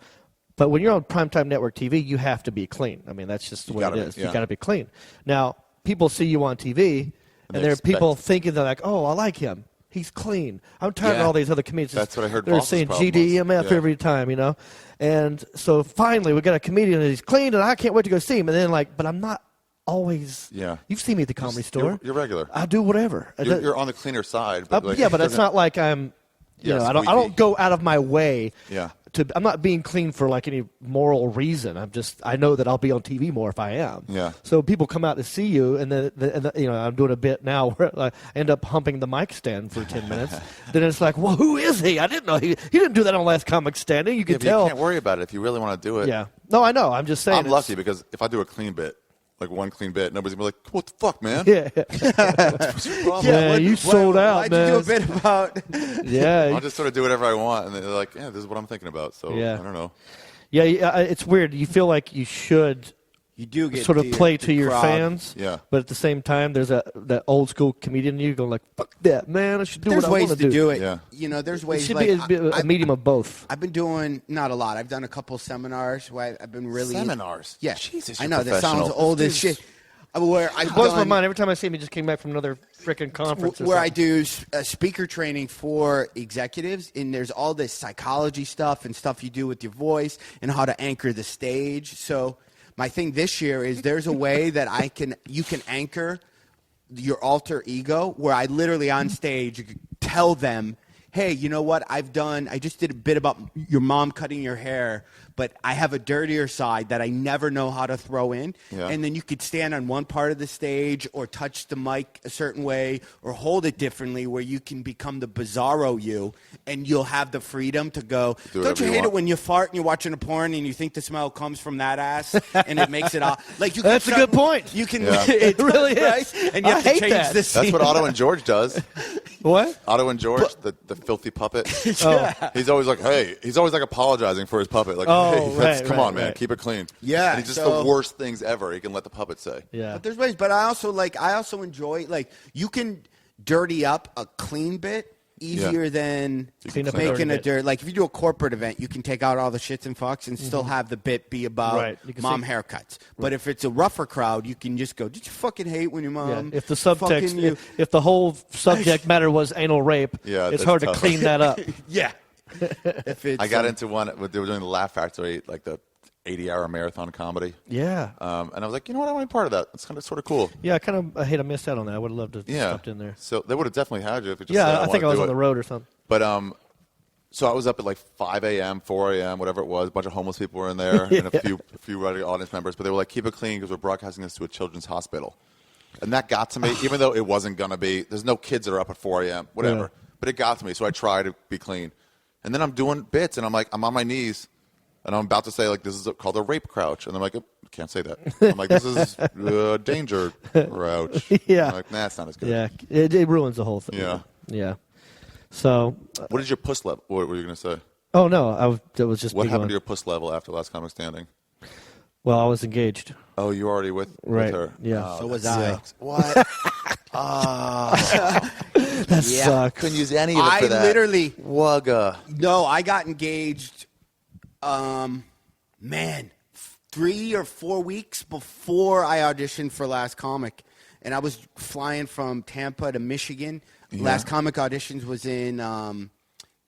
But when you're on Primetime Network TV, you have to be clean. I mean, that's just the way it is. You got to be clean. Now, people see you on TV, and there are people thinking, they're like, oh, I like him. He's clean. I'm tired of all these other comedians. That's what I heard. They're saying GDEMF every time, And so finally, we got a comedian and he's clean, and I can't wait to go see him. And then but I'm not always. Yeah. You've seen me at the Comedy Store. You're regular. I do whatever. You're on the cleaner side. But but it's not like I'm. I don't go out of my way. Yeah. I'm not being clean for any moral reason. I know that I'll be on TV more if I am. Yeah. So people come out to see you, and then I'm doing a bit now where I end up humping the mic stand for 10 minutes. Then it's like, well, who is he? I didn't know he didn't do that on Last Comic Standing. You can tell. You can't worry about it if you really want to do it. Yeah. No, I know. I'm just saying. I'm lucky because if I do a clean bit, like one clean bit, nobody's gonna be like, "What the fuck, man?" Yeah. You sold out, why'd man. you do a bit about? Yeah. I'll just sort of do whatever I want, and they're like, "Yeah, this is what I'm thinking about." So I don't know. Yeah, it's weird. You feel like you should. You do get sort of play to your crowd. Fans, but at the same time, there's that old school comedian in you going like, "Fuck that, man! I should do what I want to do." There's ways to do it. Yeah. There's ways. It should be a medium of both. I've been doing not a lot. I've done a couple seminars where I've been really seminars. Yeah, Jesus, I know that sounds old as shit. Where it blows my mind every time I see him. He just came back from another freaking conference. Where I do speaker training for executives, and there's all this psychology stuff and stuff you do with your voice and how to anchor the stage. So my thing this year is there's a way that you can anchor your alter ego where I literally on stage tell them, hey, you know what? I just did a bit about your mom cutting your hair, but I have a dirtier side that I never know how to throw in. Yeah. And then you could stand on one part of the stage or touch the mic a certain way or hold it differently where you can become the bizarro you, and you'll have the freedom to go, don't you hate it when you fart and you're watching a porn and you think the smell comes from that ass and it makes it all like you can That's a good point. You can it really is. And you have to change the scene. That's what Otto and George does. What? Otto and George, the filthy puppet. He's always like, hey, he's always like apologizing for his puppet. Like, come on, man, keep it clean. Yeah. And he's just the worst things ever he can let the puppet say. Yeah. But there's ways. But I also enjoy, you can dirty up a clean bit easier than making a dirt. Like if you do a corporate event, you can take out all the shits and fucks and still have the bit be about mom haircuts. But if it's a rougher crowd, you can just go, did you fucking hate when your mom if the subtext, if the whole subject matter was anal rape, it's hard to clean that up. Yeah. I got into one, they were doing the Laugh Factory, like the 80-hour marathon comedy. Yeah. And I was like, you know what? I want to be part of that. It's kind of sort of cool. Yeah, I hate I missed out on that. I would have loved to have stopped in there. So they would have definitely had you if you just said, I think I was on the road or something. But so I was up at like 5 a.m., 4 a.m., whatever it was. A bunch of homeless people were in there and a few regular audience members. But they were like, keep it clean because we're broadcasting this to a children's hospital. And that got to me, even though it wasn't going to be. There's no kids that are up at 4 a.m., whatever. Yeah. But it got to me, so I tried to be clean. And then I'm doing bits, and I'm on my knees. And I'm about to say, like, this is called a rape crouch. And I'm like, can't say that. I'm like, this is a danger crouch. Yeah. I'm like, nah, it's not as good. Yeah, it ruins the whole thing. Yeah. Yeah. So. What is your puss level? What were you going to say? Oh, no. It was just. What happened to your puss level after Last Comic Standing? Well, I was engaged. Oh, you were already with right. her? Yeah. So was I. What? That's That sucks. Couldn't use any of it for that. I literally Wugga. No, I got engaged. 3 or 4 weeks before I auditioned for Last Comic, and I was flying from Tampa to Michigan. Yeah. Last Comic auditions was in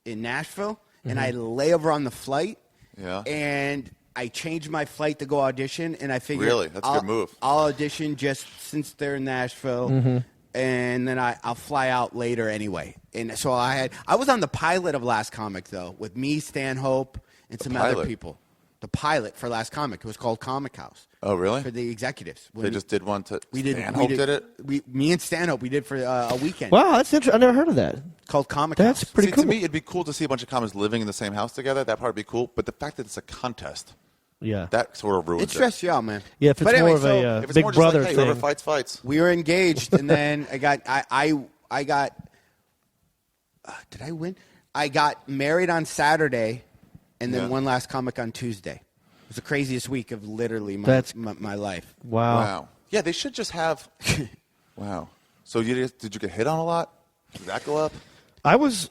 Nashville, and I lay over on the flight. Yeah. And I changed my flight to go audition, and I figured Really? That's a good move. I'll audition just since they're in Nashville, and then I'll fly out later anyway. And so I was on the pilot of Last Comic though, with me, Stanhope, and some other people. The pilot for Last Comic. It was called Comic House. Oh, really? For the executives. They just did one to. We did. Stanhope did it. Me and Stanhope. We did for a weekend. Wow, that's interesting. I never heard of that. Called Comic That's House. pretty cool. To me, it'd be cool to see a bunch of comics living in the same house together. That part would be cool. But the fact that it's a contest, Yeah. that sort of ruins It stressed you out, man. Yeah, if it's But anyway, more of so a If it's Big more just Brother like, hey, thing. whoever fights, fights. we were engaged, and then I got. Did I win? I got married on Saturday, and then one Last Comic on Tuesday. It was the craziest week of literally my life. Wow. Wow. Yeah, they should just have. Wow. So did you get hit on a lot? Did that go up? I was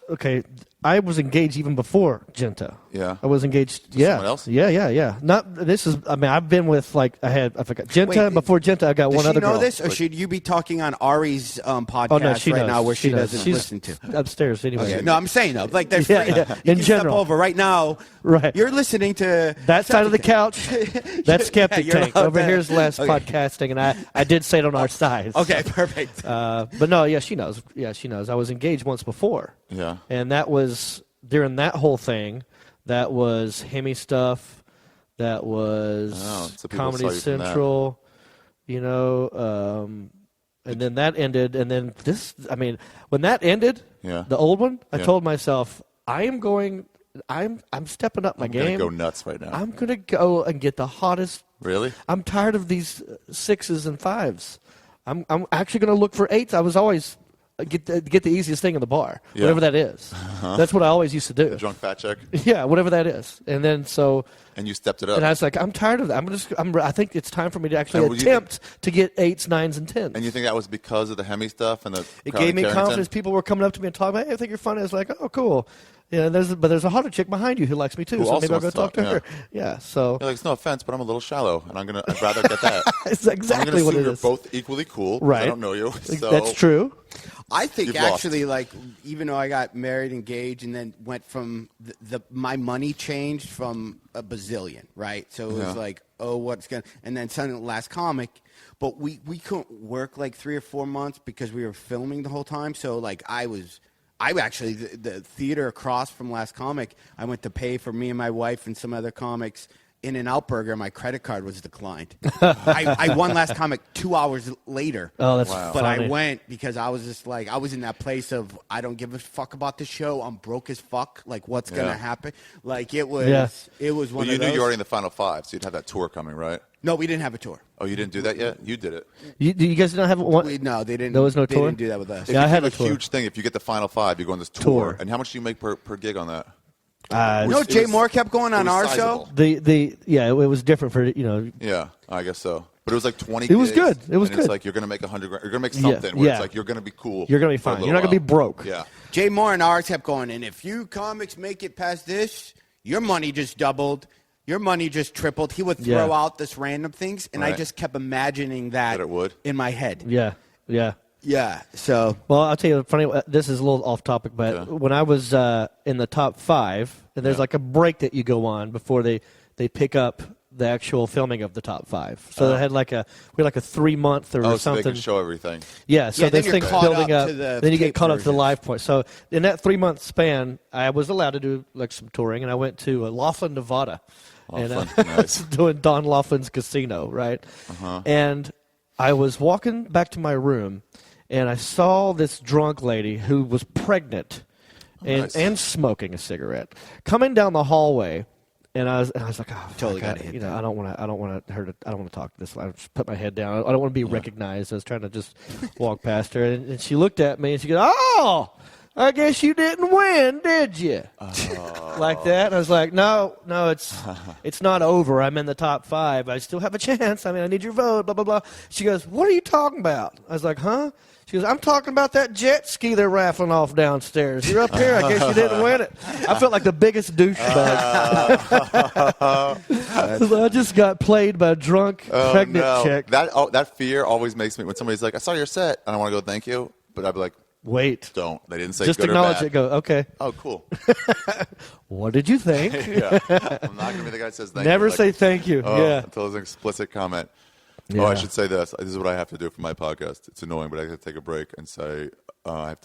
engaged even before Genta. Yeah. I was engaged. To Yeah. someone else? Yeah. I've been with I forgot Genta. Wait, and before Genta, I got Does one she other know girl. this, or should you be talking on Ari's podcast Oh no, she right knows. now, where she knows. doesn't She's listen to? upstairs anyway. Okay. No, I'm saying though, like there's Yeah, free. yeah. You In can general. step over right now. Right. You're listening to That side of the Skeptic couch, that's Skeptic you're Tank. allowed Over that. here's less Okay. podcasting, and I did say it on our side. Okay, perfect. But no, yeah, she knows. Yeah, she knows. I was engaged once before. Yeah. And that was during that whole thing. That was Hemi stuff. That was so people Comedy saw you from that. Central. You know, and then that ended. And then when that ended, the old one, I told myself, I'm stepping up my I'm game. gonna go nuts right now. I'm gonna go and get the hottest. Really? I'm tired of these 6s and 5s. I'm actually gonna look for 8s. I was always get the easiest thing in the bar, whatever that is. That's what I always used to do. The drunk fat chick. Yeah, whatever that is. And then And you stepped it up. and I was like, I'm tired of that. I think it's time for me to actually attempt to get 8s, 9s, and 10s. And you think that was because of the Hemi stuff and the It Crowley gave me Carrington? confidence. People were coming up to me and talking about, hey, I think you're funny. I was like, oh, cool. Yeah, there's a hotter chick behind you who likes me too, Who so also maybe I'll go wants to talk to talk, her. Yeah, so You're like, it's no offense, but I'm a little shallow, and I'd rather get that. it's I'm exactly gonna what assume it you're is. both equally cool. 'cause Right. I don't know you. So That's true. I think You've lost. actually, like, even though I got married, engaged, and then went from my money changed from a bazillion, right? So it was like, oh, what's going to, and then suddenly Last Comic, but we couldn't work like 3 or 4 months because we were filming the whole time. So like I actually, the theater across from Last Comic, I went to pay for me and my wife and some other comics In-N-Out Burger. My credit card was declined. I won Last Comic 2 hours later. Oh, that's But funny. I went because I was just like, I was in that place of, I don't give a fuck about the show. I'm broke as fuck. Like, what's going to happen? Like, it was one Well, of you knew those. you were already in the final 5, so you'd have that tour coming, right? No, we didn't have a tour. Oh, you didn't do that yet? You did it. You guys didn't have one? No, they didn't. There was no they tour? didn't do that with us. Yeah, I It had became a tour. huge thing. If you get the final 5, you go on this tour. Tour. And how much do you make per gig on that? No, It Jay was- Moore kept going on it was our sizable. show. It was different for Yeah, I guess so. But it was like 20 It was gigs, good. It was and it's good. like you're going to make $100 grand. You're going to make something where yeah. it's like you're going to be cool. You're gonna be for a fine. little You're not gonna be while. broke. Yeah. Jay Moore and ours kept going, and if you comics make it past this, your money just doubled. Your money just tripled. He would throw out this random things, and I Right. just kept imagining that it would? in my head. Yeah. Yeah, so Well, I'll tell you funny. This is a little off topic, but when I was in the top 5, and there's like a break that you go on before they pick up the actual filming of the top 5. So they had we had like a 3-month or Oh, so something. they can show everything. Yeah, so Yeah, then this you're thing's caught building up up. to the Then you get tape caught up to the versions. live point. So in that 3-month span, I was allowed to do like some touring, and I went to Laughlin, Nevada, and Laughlin, nice. doing Don Laughlin's Casino, right? And I was walking back to my room, and I saw this drunk lady who was pregnant nice. and smoking a cigarette coming down the hallway. And I was like, oh, Totally fuck, gotta hit you know, I don't want to talk to this. I just put my head down. I don't want to be recognized. I was trying to just walk past her, and she looked at me, and she goes, "Oh, I guess you didn't win, did you? Like that. And I was like, no, it's not over. I'm in the top 5. I still have a chance. I mean, I need your vote, blah, blah, blah. She goes, what are you talking about? I was like, huh? She goes, I'm talking about that jet ski they're raffling off downstairs. You're up here. I guess you didn't win it. I felt like the biggest douchebag. I just got played by a drunk pregnant chick. That fear always makes me, when somebody's like, I saw your set, and I want to go thank you, but I'd be like, wait. Don't. They didn't say just good acknowledge or bad. it. Go, okay. Oh, cool. What did you think? Yeah. I'm not going to be the guy that says thank Never you. say thank you. Yeah. Until there's an explicit comment. Yeah. Oh, I should say this. This is what I have to do for my podcast. It's annoying, but I have to take a break and say I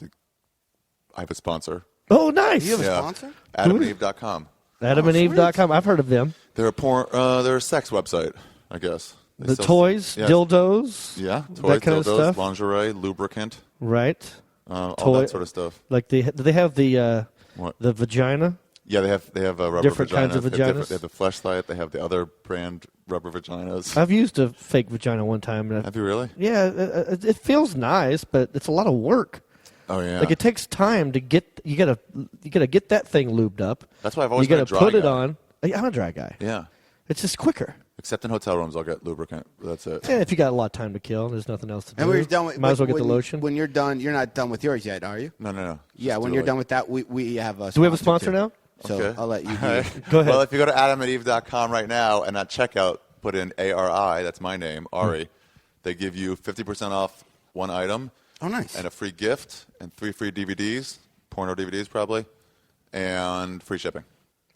have a sponsor. Oh, nice. You have a sponsor? AdamandEve.com. AdamandEve.com. I've heard of them. They're a sex website, I guess. The toys, dildos. Yeah, toys, that kind dildos, of stuff. lingerie, lubricant. Right. All that sort of stuff. Like do they have the What? the vagina? Yeah, they have rubber Different vaginas. kinds of vaginas? They have the Fleshlight. They have the other brand rubber vaginas. I've used a fake vagina one time. And Have you really? yeah, it feels nice, but it's a lot of work. Oh yeah. Like it takes time to get you gotta get that thing lubed up. That's why I've always you been a gotta dry put it guy. on. I'm a dry guy. Yeah. It's just quicker. Except in hotel rooms, I'll get lubricant. That's it. Yeah, if you got a lot of time to kill, there's nothing else to do. And we're done with, Might as well get the lotion. When you're done, you're not done with yours yet, are you? No. Yeah, when you're done with that, we have a sponsor. Do we have a sponsor too. now? So Okay. I'll let you do All it. right. Go ahead. Well, if you go to AdamandEve.com right now and at checkout put in ARI, that's my name, Ari, they give you 50% off one item. Oh, nice. And a free gift and 3 free DVDs, porno DVDs probably, and free shipping.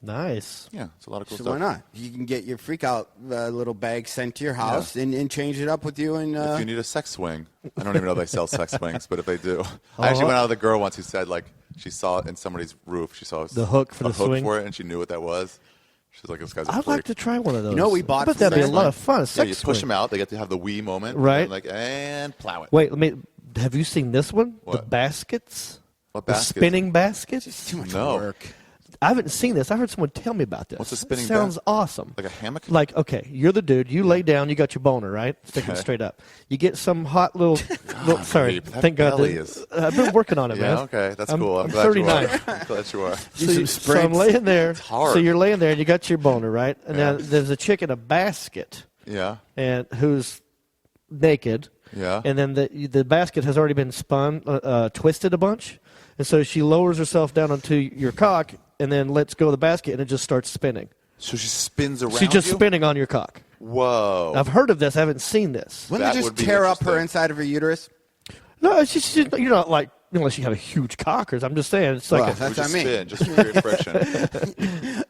Nice. Yeah, it's a lot of cool So stuff. why not? You can get your freak out little bag sent to your house and change it up with you. And If you need a sex swing, I don't even know if they sell sex swings, but if they do. I actually went out with a girl once who said, like, she saw it in somebody's roof. She saw The hook for a the hook swing? for it, and she knew what that was. She's like, this guy's a I'd freak. like to try one of those. You know what we bought I bet for that'd be a sex lot of fun. A Yeah, sex you push swing. them out. They get to have the wee moment. Right. And plow it. Wait, have you seen this one? The What? baskets? What The baskets? spinning baskets? it's too much No. work. I haven't seen this. I heard someone tell me about this. What's a spinning It sounds bas- awesome. Like a hammock? Like, okay, you're the dude. You lay down. You got your boner, right? Stick it Okay. straight up. You get some hot little. sorry, Reep, that thank God. belly is- I've been working on it, Yeah, man. okay. That's I'm, cool. I'm glad 39. you are. I'm glad you are. So I'm laying there. hard. So you're laying there, and you got your boner, right? And Yeah. then there's a chick in a basket, Yeah. and who's naked. Yeah. And then the basket has already been spun, twisted a bunch, and so she lowers herself down onto your cock, and then lets go of the basket, and it just starts spinning. So she spins around She's just you? spinning on your cock. Whoa. I've heard of this. I haven't seen this. Wouldn't That they would just be tear up her interesting. inside of her uterus? No, it's just you're not like unless you have a huge cock. Or I'm just saying it's like. Well, a, that's just what I mean. spin, just create friction.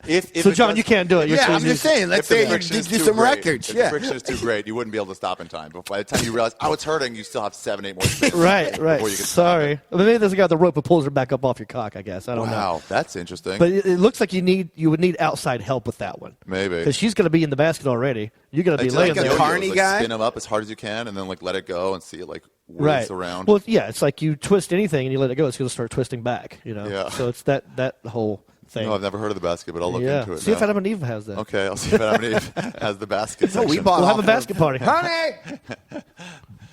If so it John, does- you can't do it. You're Yeah, I'm too just saying. Let's if the say you friction is do too some great, records. If Yeah. the friction is too great, you wouldn't be able to stop in time. But by the time you realize, oh, it's hurting, you still have 7, 8 more spins. Right. Before you can Sorry. Well, maybe there's a guy with the rope who pulls her back up off your cock. I guess I don't know. Wow, that's interesting. But it looks like you would need outside help with that one. Maybe. Because she's going to be in the basket already. You're going to be It's laying like a there. yo-yos, carny like guy? Spin them up as hard as you can, and then like let it go and see it like whiz Right. around. Well, yeah, it's like you twist anything and you let it go, it's going to start twisting back. You know. Yeah. So it's that whole thing. No, I've never heard of the basket, but I'll look yeah. into it. See now. if Adam and Eve has that. Okay, I'll see if Adam and Eve has the basket. No, we section. bought We'll have a off basket party. Honey!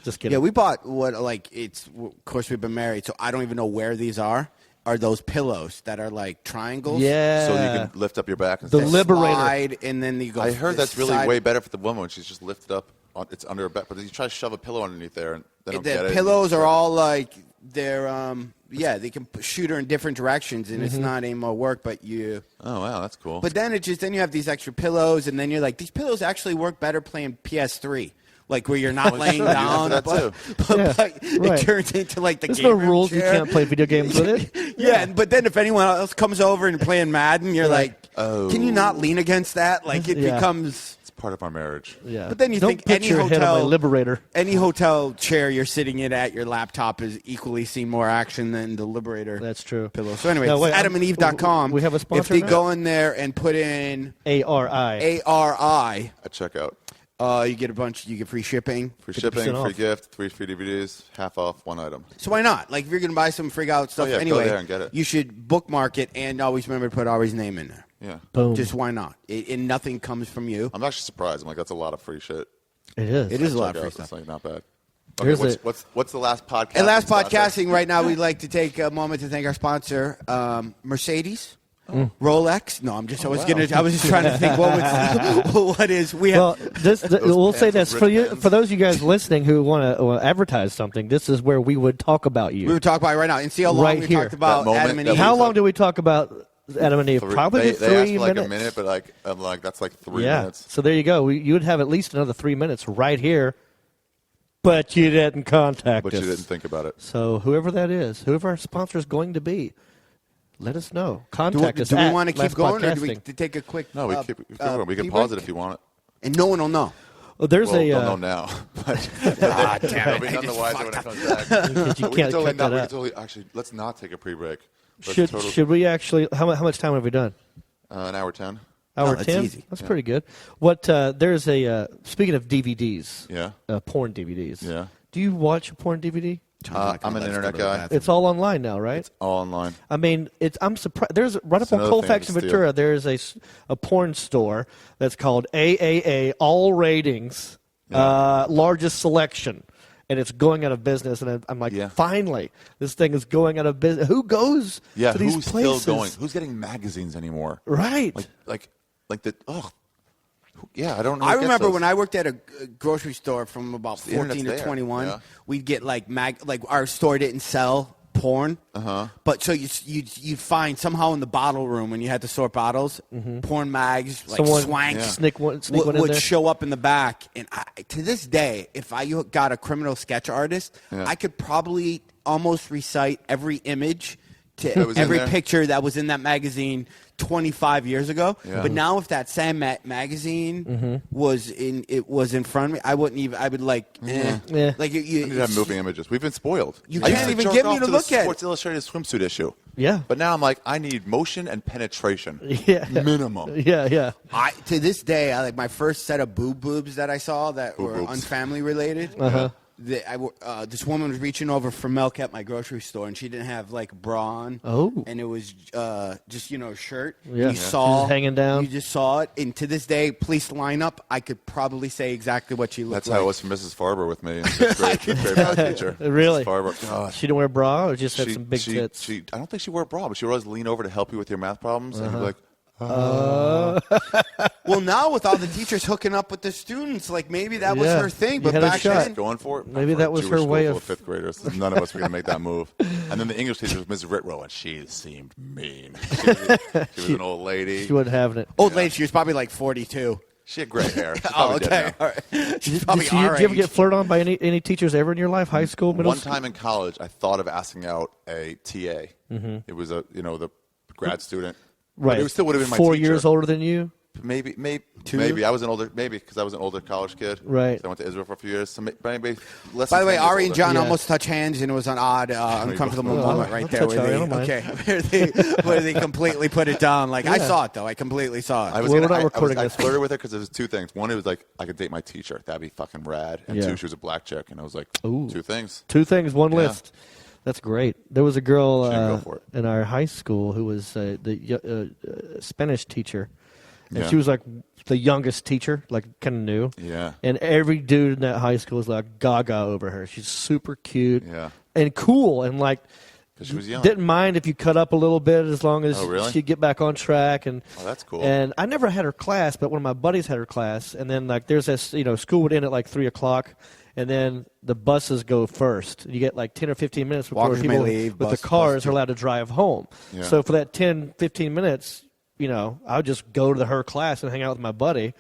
Just kidding. Yeah, we bought of course, we've been married, so I don't even know where these are those pillows that are like triangles. Yeah. So you can lift up your back and The stuff. Liberator. Slide, and then you go. I heard that's really side- way better for the woman when she's just lifted up. It's under her back, but then you try to shove a pillow underneath there, and they don't get The it. pillows are all like they're they can shoot her in different directions, and it's not any more work. But Oh wow, that's cool. then then you have these extra pillows, and then you're like, these pillows actually work better playing PS3. Like where you're not laying down, that but, too. Yeah, but right. it turns into like the There's game no room rules. chair. You can't play video games with it. Yeah, but then if anyone else comes over and playing Madden, you're like, can you not lean against that? Like it Yeah. becomes. It's part of our marriage. Yeah. But then you Don't think put any your head on my hotel- Liberator. Any hotel chair you're sitting in at your laptop is equally seen more action than the Liberator. That's true. Pillow. So anyway, No, wait, AdamandEve.com. we have a sponsor If they now? go in there and put in ARI. ARI, At checkout, you get you get free shipping. free 50% shipping, off. free gift, 3 free DVDs, half off one item. So why not? Like if you're gonna buy some freak out stuff yeah, go anyway, there and get it. you should bookmark it and always remember to put Ari's name in there. Yeah, Boom. Just why not? And nothing comes from you. I'm actually surprised. I'm like, that's a lot of free shit. It is. It is a lot of Check free out. stuff. It's like not bad. Okay, what's the last podcast? And last podcasting right now, we'd like to take a moment to thank our sponsor, Mercedes. Rolex? No, I was just trying to think what is. We have. Well, we'll say this for you, for those of you guys listening who want to advertise something. This is where we would talk about you. We would talk about it right now and see how long we talked about Adam and Eve. How long do we talk about Adam and Eve? Probably 3 minutes. They asked like a minute, but like that's like 3 minutes. So there you go. You would have at least another 3 minutes right here. But you didn't contact us. But you didn't think about it. So whoever that is, whoever our sponsor is going to be, let us know. Contact us. Do we want to keep going, or do we take a quick? No, we keep going. We can pause it if you want it. And no one will know. Well, they'll know now. But damn it! None the wiser when it comes back. You can't cut that out. Actually, let's not take a pre-break. Should we actually? How much time have we done? An hour 10. Hour that's 10? easy. That's pretty good. There's a speaking of DVDs. Yeah. Porn DVDs. Yeah. Do you watch a porn DVD? I'm an internet guy. It's all online now, right? It's all online. I mean, I'm surprised. There's right up on Colfax and Ventura. There's a porn store that's called AAA, All Ratings, Largest Selection, and it's going out of business. And I'm like, finally, this thing is going out of business. Who goes to these who's places? Still going? Who's getting magazines anymore? Right. Like the I don't know. I remember when I worked at a grocery store from about 14 to 21. We'd get like our store didn't sell porn. But so you'd find somehow in the bottle room when you had to sort bottles, porn mags, like Swank, sneak one would show up in the back. And to this day, if I got a criminal sketch artist, I could probably almost recite every image to every picture that was in that magazine 25 years ago. But now if that same magazine was in front of me, I wouldn't even. I would like like you need to have moving images. We've been spoiled. You can't even get me to look at Sports Illustrated swimsuit issue. Yeah. But now I'm like, I need motion and penetration. Minimum. Yeah. To this day, I like my first set of boobs that I saw that were unfamily related. This woman was reaching over for milk at my grocery store, and she didn't have like a bra on. And it was just a shirt. Yeah, you saw hanging down. You just saw it, and to this day, police lineup, I could probably say exactly what she looked like. That's how it was for Mrs. Farber with me. Fifth grade math teacher. Really? Farber. God. She didn't wear a bra, or just had some big tits. I don't think she wore a bra, but she would always lean over to help you with your math problems, and be like. Well, now with all the teachers hooking up with the students, like maybe that was her thing. But back then, going for it. Maybe that was her way of fifth graders. None of us were going to make that move. And then the English teacher was Mrs. Ritro, and she seemed mean. She was an old lady. She wasn't having it. Old lady. She was probably like 42. She had gray hair. Okay. All right. She's probably did you ever get flirted on by any teachers ever in your life? High school, middle school? One time in college, I thought of asking out a TA. It was the grad student. Right. But it still would have been my 4 teacher. years older than you? Maybe. I was an older, because I was an older college kid. Right. So I went to Israel for a few years. So maybe less. By the way, Ari and John almost touched hands, and it was an odd, uncomfortable moment right there. Where they completely put it down. Like I saw it though. I completely saw it. I flirted with her because there was two things. One, it was like I could date my teacher. That'd be fucking rad. And two, she was a black chick, and I was like, two things. Two things, one list. That's great. There was a girl in our high school who was the Spanish teacher, and she was like the youngest teacher, like kind of new. Yeah. And every dude in that high school was like gaga over her. She's super cute. Yeah. And cool, and like she was young. Didn't mind if you cut up a little bit as long as she'd get back on track. And that's cool. And I never had her class, but one of my buddies had her class. And then like there's this, school would end at like 3:00. And then the buses go first. You get like 10 or 15 minutes before people with the cars are allowed to drive home. Yeah. So for that 10, 15 minutes, I would just go to her class and hang out with my buddy.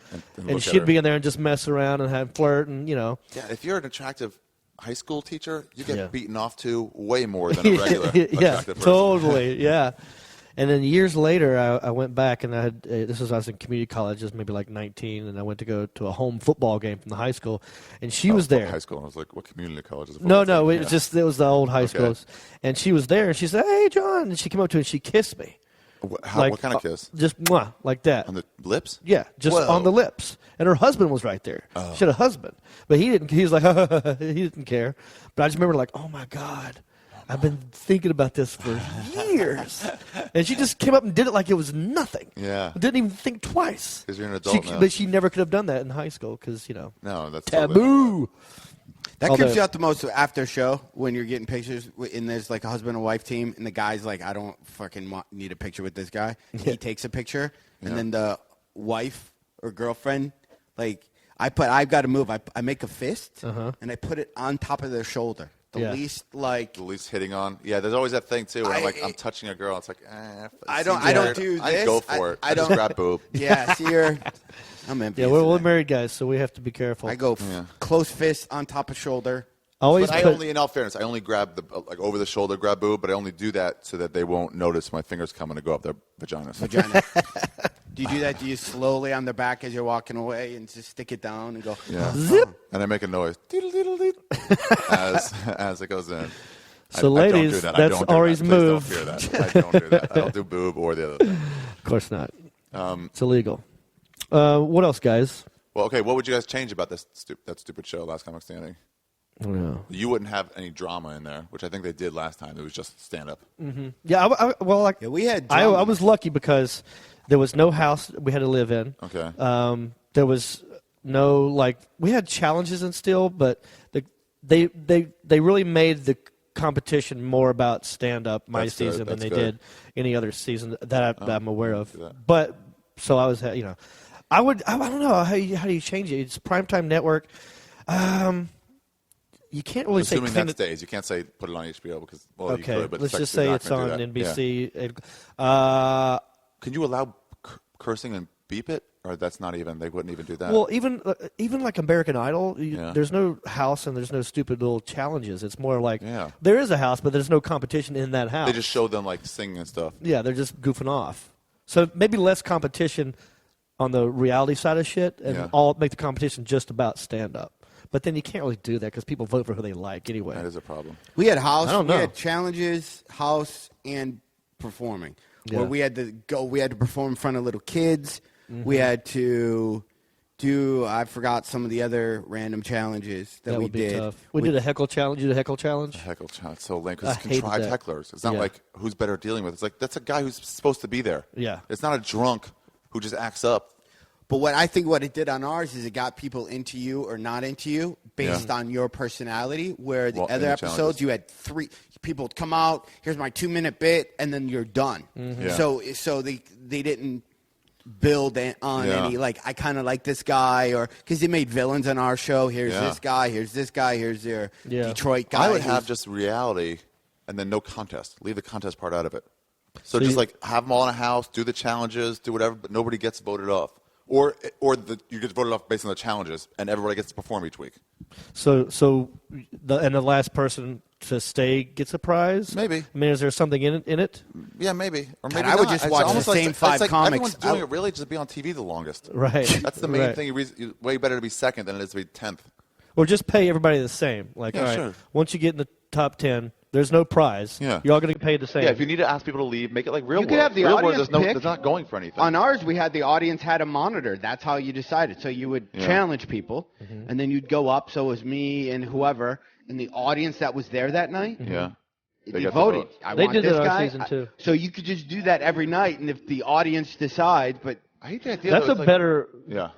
And she'd be in there and just mess around and have flirt and, Yeah, if you're an attractive high school teacher, you get beaten off to way more than a regular attractive person. Totally, yeah. And then years later, I went back, and I was in community college, just maybe like 19, and I went to go to a home football game from the high school, and she was there. High school, and I was like, what community college is it? No, it was the old high schools. And she was there, and she said, "Hey, John," and she came up to me and she kissed me. What kind of kiss? Just mwah, like that. On the lips? Yeah, just on the lips. And her husband was right there. She had a husband, but he didn't. He was like, he didn't care. But I just remember like, oh my God. I've been thinking about this for years. And she just came up and did it like it was nothing. Yeah. Didn't even think twice. Because you're an adult now. But she never could have done that in high school because, No, that's taboo. That Although- creeps you out the most after a show when you're getting pictures and there's like a husband and wife team and the guy's like, I don't fucking need a picture with this guy. He takes a picture and then the wife or girlfriend, like I've got to move. I make a fist and I put it on top of their shoulder. The least hitting on. Yeah, there's always that thing too. Where I'm touching a girl. It's like, I don't do this. I go for it. I don't grab boob. Yeah, see her. I'm envious. Yeah, we're married guys, so we have to be careful. I go close fist on top of shoulder. Always. But in all fairness, I only grab the over the shoulder grab boob, but I only do that so that they won't notice my fingers coming to go up their vaginas. Do you do that? Do you slowly on their back as you're walking away and just stick it down and go zip? And I make a noise as it goes in. So, ladies, that's Ari's move. Don't hear that. I don't do that. I don't do boob or the other thing. Of course not. It's illegal. What else, guys? Well, okay. What would you guys change about that stupid show, Last Comic Standing? No. You wouldn't have any drama in there, which I think they did last time. It was just stand up. Mm-hmm. Yeah. We had. I was lucky because there was no house we had to live in. Okay. There was no we had challenges and still, but they really made the competition more about stand up season than they did any other season that I'm aware of. But so I was I don't know how do you change it? It's primetime network. You can't really say assuming that stays. You can't say put it on HBO because you could, but let's just say it's on NBC. Yeah. Can you allow cursing and beep it, or that's not even? They wouldn't even do that. Well, even like American Idol, there's no house and there's no stupid little challenges. It's more like there is a house, but there's no competition in that house. They just show them singing and stuff. Yeah, they're just goofing off. So maybe less competition on the reality side of shit, and all make the competition just about stand up. But then you can't really do that because people vote for who they like anyway. That is a problem. We had house. We had challenges, house, and performing. Yeah. Where we had to go. We had to perform in front of little kids. Mm-hmm. We had to do. I forgot some of the other random challenges that we would be did. Tough. We did a heckle challenge. You did a heckle challenge. A heckle challenge. So lame because it's contrived hecklers. It's not like who's better dealing with. It's like that's a guy who's supposed to be there. Yeah. It's not a drunk who just acts up. But what it did on ours is it got people into you or not into you based on your personality, where the other episodes you had 3 people would come out, here's my 2-minute bit, and then you're done. Mm-hmm. Yeah. So they didn't build on any, I kind of like this guy, or because they made villains on our show. Here's this guy, here's their Detroit guy. I would have just reality and then no contest. Leave the contest part out of it. So just have them all in a house, do the challenges, do whatever, but nobody gets voted off. Or you get voted off based on the challenges, and everybody gets to perform each week. So the last person to stay gets a prize? Maybe. I mean, is there something in it? Yeah, maybe. Or maybe I would just watch the same 5 comics. Everyone's doing it really just be on TV the longest. Right. That's the main thing. It's way better to be second than it is to be 10th. Or just pay everybody the same. All right, sure. Once you get in the top 10, there's no prize. Yeah. You're all going to get paid the same. Yeah, if you need to ask people to leave, make it like real You could have the audience pick. There's not going for anything. On ours, we had the audience had a monitor. That's how you decided. So you would challenge people, and then you'd go up. So it was me and whoever in the audience that was there that night. Yeah. They voted. They did that on season 2. So you could just do that every night, and if the audience decides, but I hate the idea. That's a better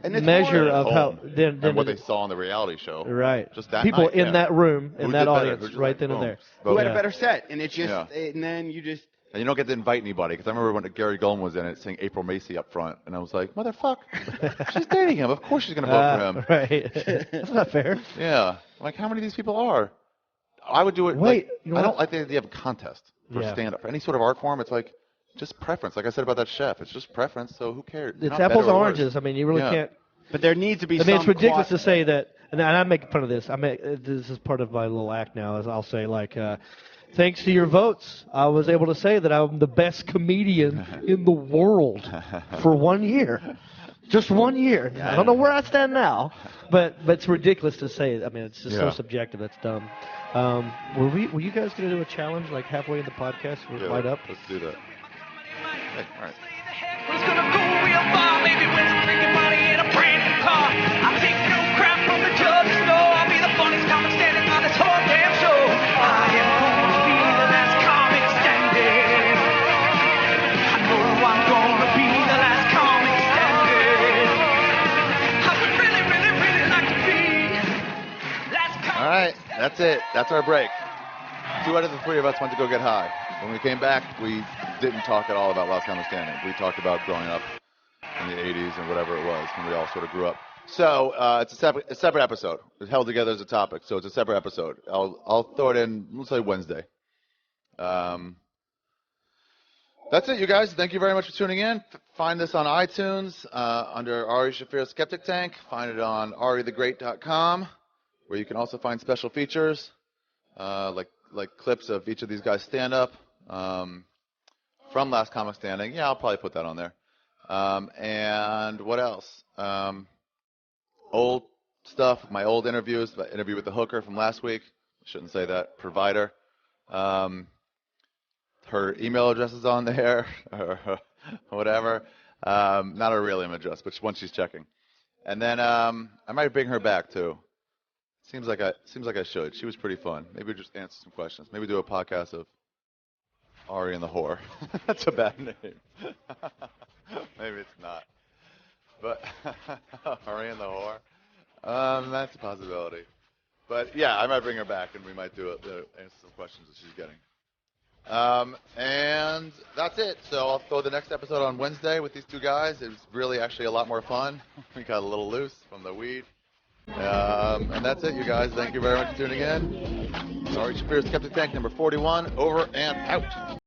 and it's measure more of how than what they saw on the reality show. Right. Just that people night, in that room, in that audience, right then and there. Who had a better set, and it's just, and then you just. And you don't get to invite anybody, because I remember when Gary Gullen was in it, saying April Macy up front, and I was like, motherfucker, she's dating him. Of course she's going to vote for him. Right. That's not fair. Yeah. Like, how many of these people are? I would do it. Wait. I don't like the idea of a contest for stand-up. For any sort of art form, it's like, just preference. Like I said about that chef, it's just preference, so who cares? It's apples and oranges. I mean, you really can't. But there needs to be it's ridiculous to say that, and I make fun of this. This is part of my little act now, is I'll say, thanks to your votes, I was able to say that I'm the best comedian in the world for 1 year. Just 1 year. I don't know where I stand now, but it's ridiculous to say it. I mean, it's just so subjective. That's dumb. Were you guys going to do a challenge halfway in the podcast? We're right up. Let's do that. Hey, all right. Who's gonna go real far? Maybe win some freaking money in a brand new car. I'll take no crap from the judges. No, I'll be the funniest comic standing on this whole damn show. I am gonna be the last comic standing. I know I'm gonna be the last comic standing. I would really, really, really like to be last comic. All right. that's it. That's our break. 2 out of the 3 of us went to go get high. When we came back, we didn't talk at all about Last Comic Standing. We talked about growing up in the 80s and whatever it was when we all sort of grew up. So it's a separate episode. It's held together as a topic, so it's a separate episode. I'll throw it in, let's say Wednesday. That's it, you guys. Thank you very much for tuning in. Find this on iTunes under Ari Shaffir Skeptic Tank. Find it on arithegreat.com, where you can also find special features like clips of each of these guys' stand-up from Last Comic Standing. Yeah, I'll probably put that on there. And what else? Old stuff, my old interviews, the interview with the hooker from last week. Shouldn't say that. Provider. Her email address is on there, or whatever. Not her real email address, but one she's checking. And then I might bring her back too. Seems like I should. She was pretty fun. Maybe just answer some questions. Maybe do a podcast of Ari and the Whore. That's a bad name. Maybe it's not. But Ari and the Whore. That's a possibility. But yeah, I might bring her back and we might answer some questions that she's getting. And that's it. So I'll throw the next episode on Wednesday with these 2 guys. It was really actually a lot more fun. We got a little loose from the weed. And that's it, you guys. Thank you very much for tuning in. Ari Shaffir Skeptic Tank number 41, over and out.